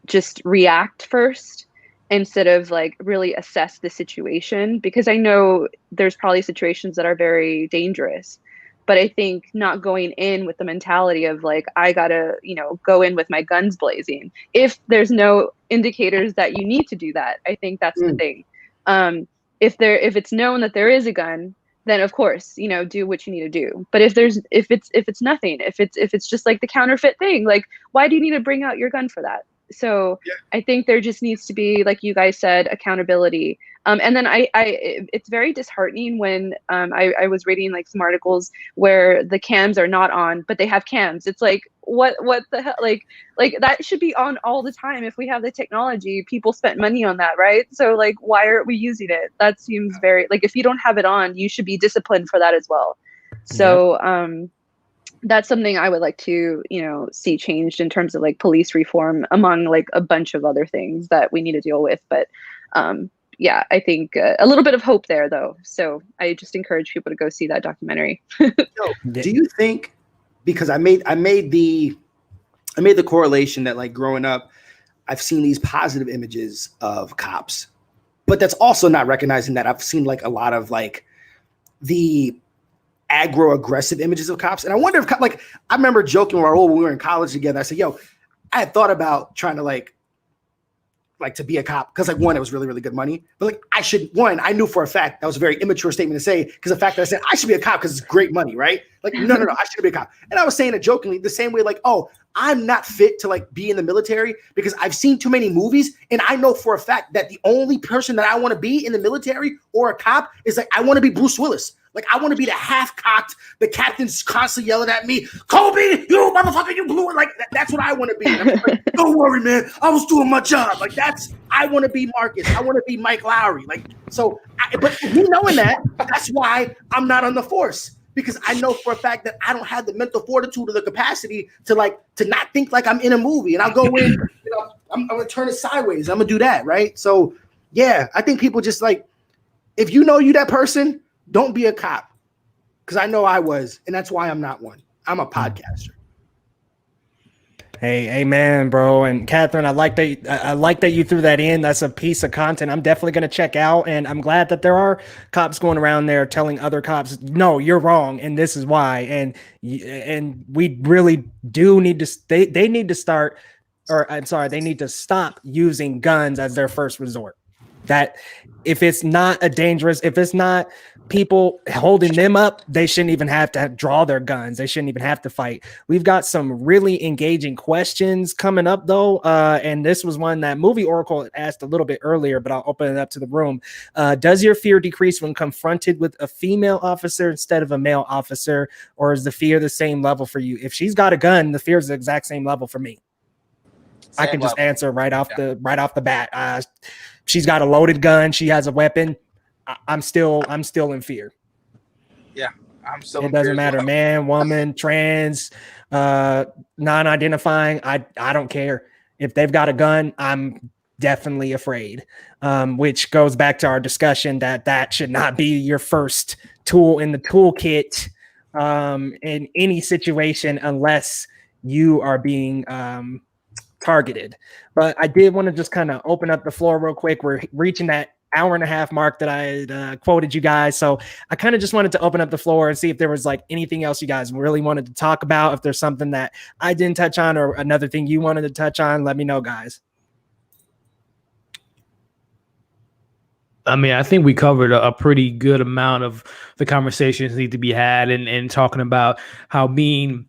just react first instead of like really assess the situation, because I know there's probably situations that are very dangerous, but I think not going in with the mentality of like, I gotta, go in with my guns blazing if there's no indicators that you need to do that. I think that's the thing. If it's known that there is a gun, then of course, do what you need to do. But if it's nothing, if it's just like the counterfeit thing, like, why do you need to bring out your gun for that? So I think there just needs to be, like you guys said, accountability. And then it's very disheartening when I was reading like some articles where the cams are not on, but they have cams. It's like, what the hell? Like that should be on all the time. If we have the technology, people spent money on that, right? So like, why aren't we using it? That seems very, like, if you don't have it on, you should be disciplined for that as well. So that's something I would like to, see changed in terms of like police reform, among like a bunch of other things that we need to deal with. But yeah, I think a little bit of hope there, though. So I just encourage people to go see that documentary. Do you think, because I made the correlation that, like, growing up, I've seen these positive images of cops, but that's also not recognizing that I've seen like a lot of like the aggro-aggressive images of cops. And I wonder if, like, I remember joking when we were in college together. I said, yo, I had thought about trying to like to be a cop, because like, one, it was really, really good money, but like I knew for a fact that was a very immature statement to say, because the fact that I said I should be a cop because it's great money, right? Like, no, I should be a cop. And I was saying it jokingly, the same way, like, oh, I'm not fit to like be in the military because I've seen too many movies, and I know for a fact that the only person that I want to be in the military or a cop is like, I want to be Bruce Willis. Like, I want to be the half-cocked, the captain's constantly yelling at me, Kobe, you motherfucker, you blew it. Like, that's what I want to be. And I'm like, don't worry, man. I was doing my job. Like, I want to be Marcus. I want to be Mike Lowry. Like, so, but me knowing that, that's why I'm not on the force. Because I know for a fact that I don't have the mental fortitude or the capacity to not think like I'm in a movie. And I'll go in, I'm going to turn it sideways. I'm going to do that, right? So, yeah, I think people just like, if you know you that person, don't be a cop, because I know I was, and that's why I'm not one. I'm a podcaster. Hey, amen, bro. And Catherine, I like that you threw that in. That's a piece of content I'm definitely going to check out, and I'm glad that there are cops going around there telling other cops, no, you're wrong, and this is why. And we really do need to. They need to start, or I'm sorry, they need to stop using guns as their first resort. That if it's not if it's not people holding them up, they shouldn't even have to draw their guns. They shouldn't even have to fight. We've got some really engaging questions coming up, though. And this was one that Movie Oracle asked a little bit earlier, but I'll open it up to the room. Does your fear decrease when confronted with a female officer instead of a male officer, or is the fear the same level for you? If she's got a gun, the fear is the exact same level for me. I can just answer right off the bat. She's got a loaded gun. She has a weapon. I'm still in fear. Yeah, I'm still. It doesn't matter, man, woman, trans, non-identifying. I don't care. If they've got a gun, I'm definitely afraid. Which goes back to our discussion that should not be your first tool in the toolkit in any situation unless you are being targeted. But I did want to just kind of open up the floor real quick. We're reaching that hour and a half mark that I quoted you guys. So I kind of just wanted to open up the floor and see if there was like anything else you guys really wanted to talk about. If there's something that I didn't touch on or another thing you wanted to touch on, let me know, guys. I mean, I think we covered a pretty good amount of the conversations need to be had and talking about how being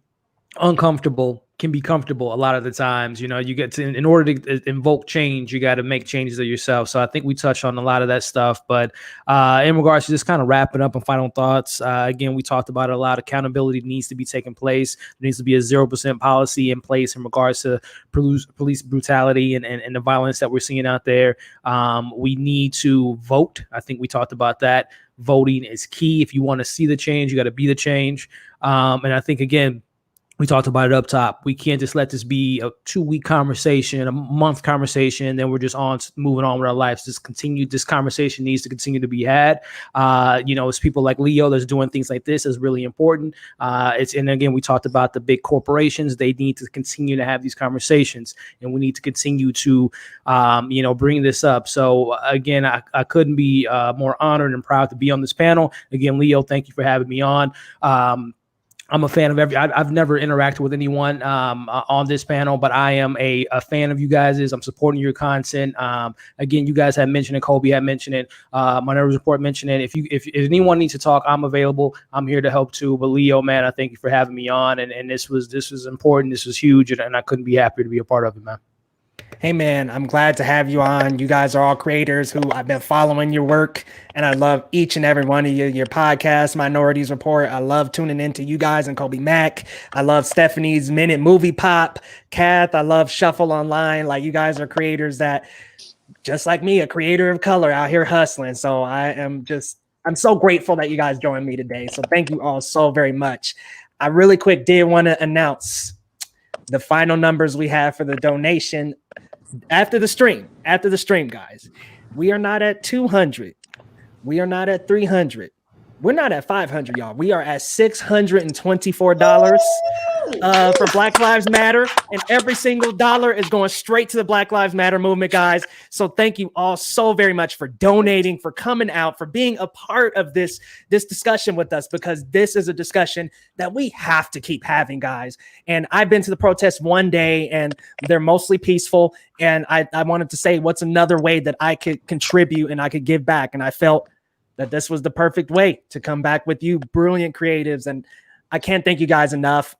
uncomfortable can be comfortable a lot of the times. You know, you get to, in order to invoke change, you got to make changes to yourself. So I think we touched on a lot of that stuff. But in regards to just kind of wrapping up and final thoughts, again, we talked about it a lot. Accountability needs to be taking place. There needs to be a 0% policy in place in regards to police brutality and the violence that we're seeing out there. We need to vote. I think we talked about that. Voting is key. If you want to see the change, you got to be the change. And I think, again, we talked about it up top. We can't just let this be a 2-week conversation, a month conversation, then we're just moving on with our lives. This conversation needs to continue to be had. It's people like Leo that's doing things like this is really important. And again, we talked about the big corporations. They need to continue to have these conversations, and we need to continue to, bring this up. So again, I couldn't be more honored and proud to be on this panel. Again, Leo, thank you for having me on. I'm a fan of I've never interacted with anyone on this panel, but I am a fan of you guys'. I'm supporting your content. Again, you guys had mentioned it. Kobe had mentioned it. Minority Report mentioned it. If anyone needs to talk, I'm available. I'm here to help too. But Leo, man, I thank you for having me on. And this was important. This was huge. And I couldn't be happier to be a part of it, man. Hey, man, I'm glad to have you on. You guys are all creators who I've been following your work, and I love each and every one of you, your podcast, Minorities Report. I love tuning into you guys and Kobe Mack. I love Stephanie's Minute Movie Pop. Kath, I love Shuffle Online. Like, you guys are creators that, just like me, a creator of color out here hustling. So I'm so grateful that you guys joined me today. So thank you all so very much. I really quick did want to announce the final numbers we have for the donation after the stream, guys. We are not at 200. We are not at 300. We're not at 500, y'all. We are at $624 for Black Lives Matter, and every single dollar is going straight to the Black Lives Matter movement, guys. So thank you all so very much for donating, for coming out, for being a part of this discussion with us, because this is a discussion that we have to keep having, guys. And I've been to the protests one day, and they're mostly peaceful. And I wanted to say, what's another way that I could contribute and I could give back? And I felt that this was the perfect way to come back with you brilliant creatives. And I can't thank you guys enough.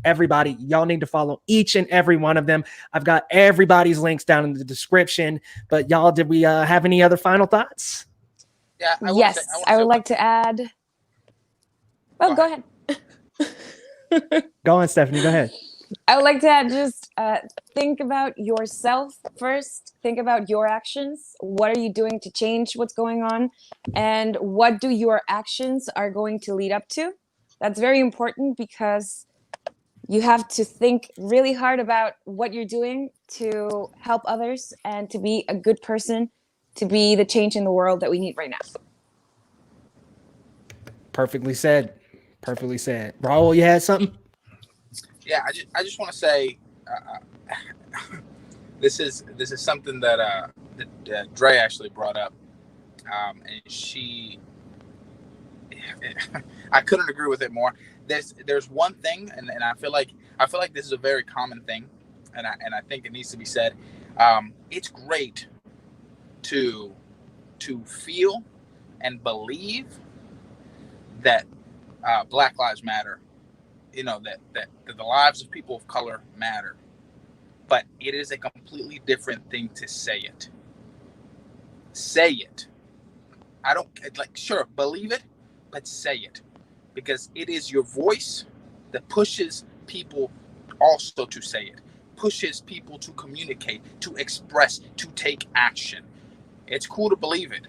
Everybody, y'all need to follow each and every one of them. I've got everybody's links down in the description. But y'all, did we have any other final thoughts? Yeah. I would like to add. Well, go ahead. Go on, Stephanie. Go ahead. I would like to add, just think about yourself first. Think about your actions. What are you doing to change what's going on? And what do your actions are going to lead up to? That's very important, because you have to think really hard about what you're doing to help others and to be a good person, to be the change in the world that we need right now. Perfectly said. Perfectly said. Raul, you had something? Yeah, I just want to say this is something that Dre actually brought up, and I couldn't agree with it more. There's one thing, and I feel like this is a very common thing, and I think it needs to be said. It's great to feel and believe that Black Lives Matter. You know, that the lives of people of color matter, but it is a completely different thing to say it. Say it. I don't sure, believe it, but say it, because it is your voice that pushes people also to say it, pushes people to communicate, to express, to take action. It's cool to believe it,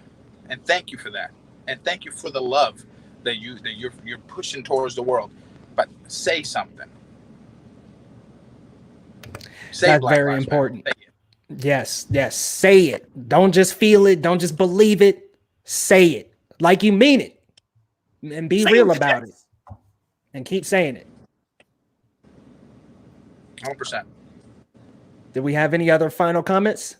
and thank you for that, and thank you for the love that you're pushing towards the world. But say something. That's very important. Yes. Say it. Don't just feel it. Don't just believe it. Say it like you mean it, and be real about it, and keep saying it. 100%. Did we have any other final comments?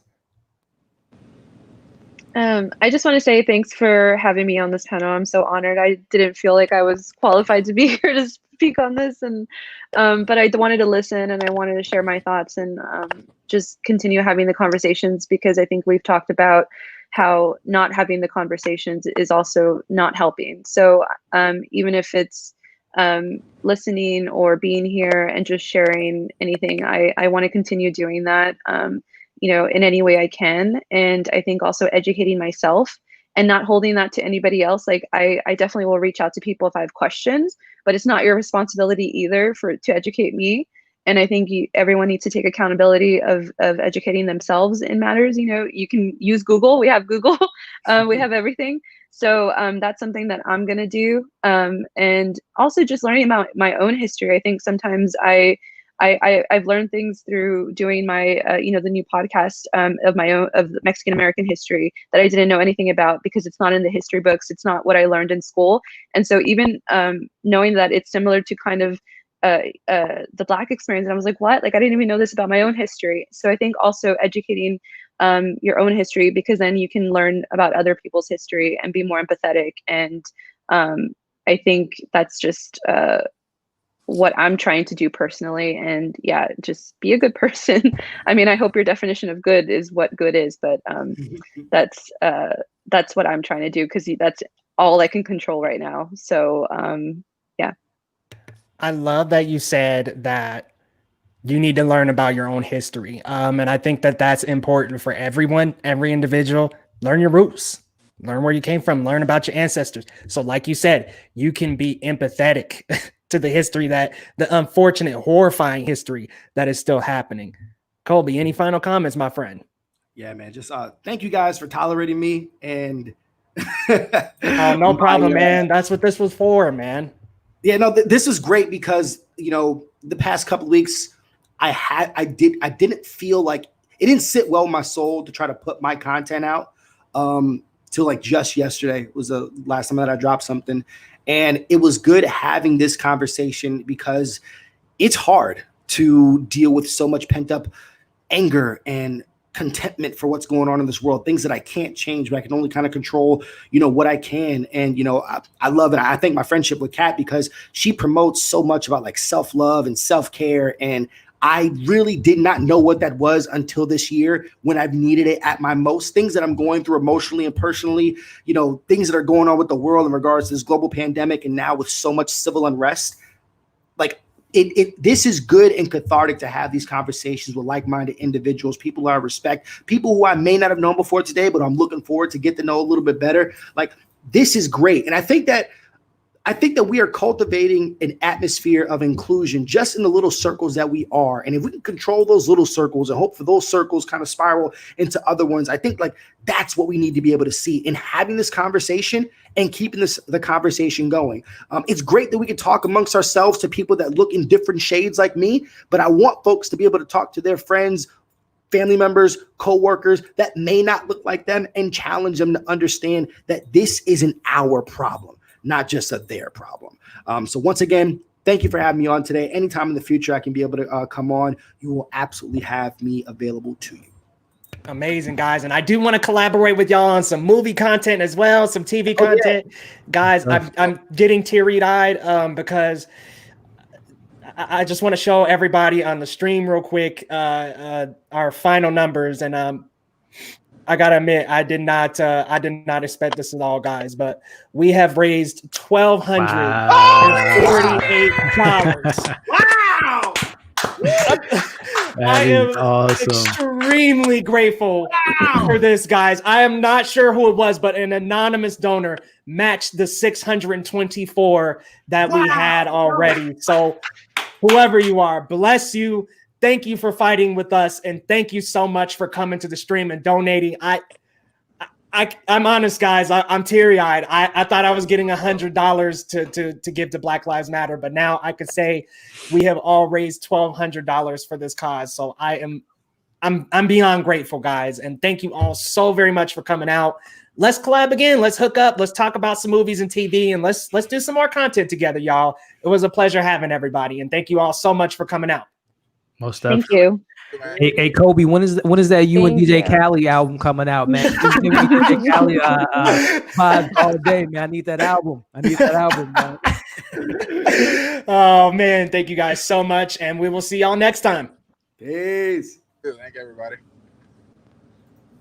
I just want to say thanks for having me on this panel. I'm so honored. I didn't feel like I was qualified to be here to speak on this, and but I wanted to listen, and I wanted to share my thoughts, and just continue having the conversations, because I think we've talked about how not having the conversations is also not helping. So even if it's listening or being here and just sharing anything. I want to continue doing that, in any way I can. And I think also educating myself and not holding that to anybody else. Like I definitely will reach out to people if I have questions, but it's not your responsibility either to educate me. And I think everyone needs to take accountability of educating themselves in matters. You can use Google. We have Google. We have everything. So that's something that I'm going to do. And also just learning about my own history. I think sometimes I've learned things through doing my, the new podcast of my own, of Mexican American history that I didn't know anything about because it's not in the history books. It's not what I learned in school. And so even knowing that it's similar to kind of the Black experience, and I was like, what? Like, I didn't even know this about my own history. So I think also educating your own history, because then you can learn about other people's history and be more empathetic. And I think that's just what I'm trying to do personally. And yeah, just be a good person. I mean, I hope your definition of good is what good is, but that's what I'm trying to do, because that's all I can control right now. So yeah. I love that you said that you need to learn about your own history. And I think that that's important for everyone, every individual. Learn your roots, learn where you came from, learn about your ancestors. So like you said, you can be empathetic to the history, that the unfortunate, horrifying history that is still happening. Colby, any final comments, my friend? Yeah, man. Just thank you guys for tolerating me. And no problem, man. That's what this was for, man. Yeah, no, this is great because, the past couple of weeks I didn't feel like it didn't sit well in my soul to try to put my content out till like just yesterday was the last time that I dropped something. And it was good having this conversation because it's hard to deal with so much pent up anger and contentment for what's going on in this world, things that I can't change, but I can only kind of control, what I can. And, I love it. I think my friendship with Kat, because she promotes so much about like self-love and self-care. And I really did not know what that was until this year when I've needed it at my most. Things that I'm going through emotionally and personally, things that are going on with the world in regards to this global pandemic. And now with so much civil unrest, like, this is good and cathartic to have these conversations with like-minded individuals, people I respect, people who I may not have known before today, but I'm looking forward to get to know a little bit better. Like, this is great. And I think that we are cultivating an atmosphere of inclusion just in the little circles that we are. And if we can control those little circles and hope for those circles kind of spiral into other ones, I think like that's what we need to be able to see in having this conversation and keeping the conversation going. It's great that we can talk amongst ourselves to people that look in different shades like me, but I want folks to be able to talk to their friends, family members, coworkers that may not look like them, and challenge them to understand that this isn't our problem, not just their problem. So once again, thank you for having me on today. Anytime in the future I can be able to come on, you will absolutely have me available to you. Amazing, guys. And I do want to collaborate with y'all on some movie content as well, some TV content. Yeah. Guys, I'm getting teary-eyed because I just want to show everybody on the stream real quick our final numbers. And I gotta admit, I did not expect this at all, guys. But we have raised $1,248. Wow! I am extremely grateful for this, guys. I am not sure who it was, but an anonymous donor matched the 624 that we had already. So whoever you are, bless you. Thank you for fighting with us, and thank you so much for coming to the stream and donating. I'm honest, guys. I'm teary-eyed. I thought I was getting $100 to give to Black Lives Matter, but now I could say we have all raised $1,200 for this cause. So I'm beyond grateful, guys, and thank you all so very much for coming out. Let's collab again. Let's hook up. Let's talk about some movies and TV, and let's do some more content together, y'all. It was a pleasure having everybody, and thank you all so much for coming out. Most stuff. Thank you. Hey, Kobe, when is that you and DJ Khaled album coming out, man? DJ Khaled vibes all day, man. I need that album, man. Oh man, thank you guys so much, and we will see y'all next time. Peace. Thank you, everybody.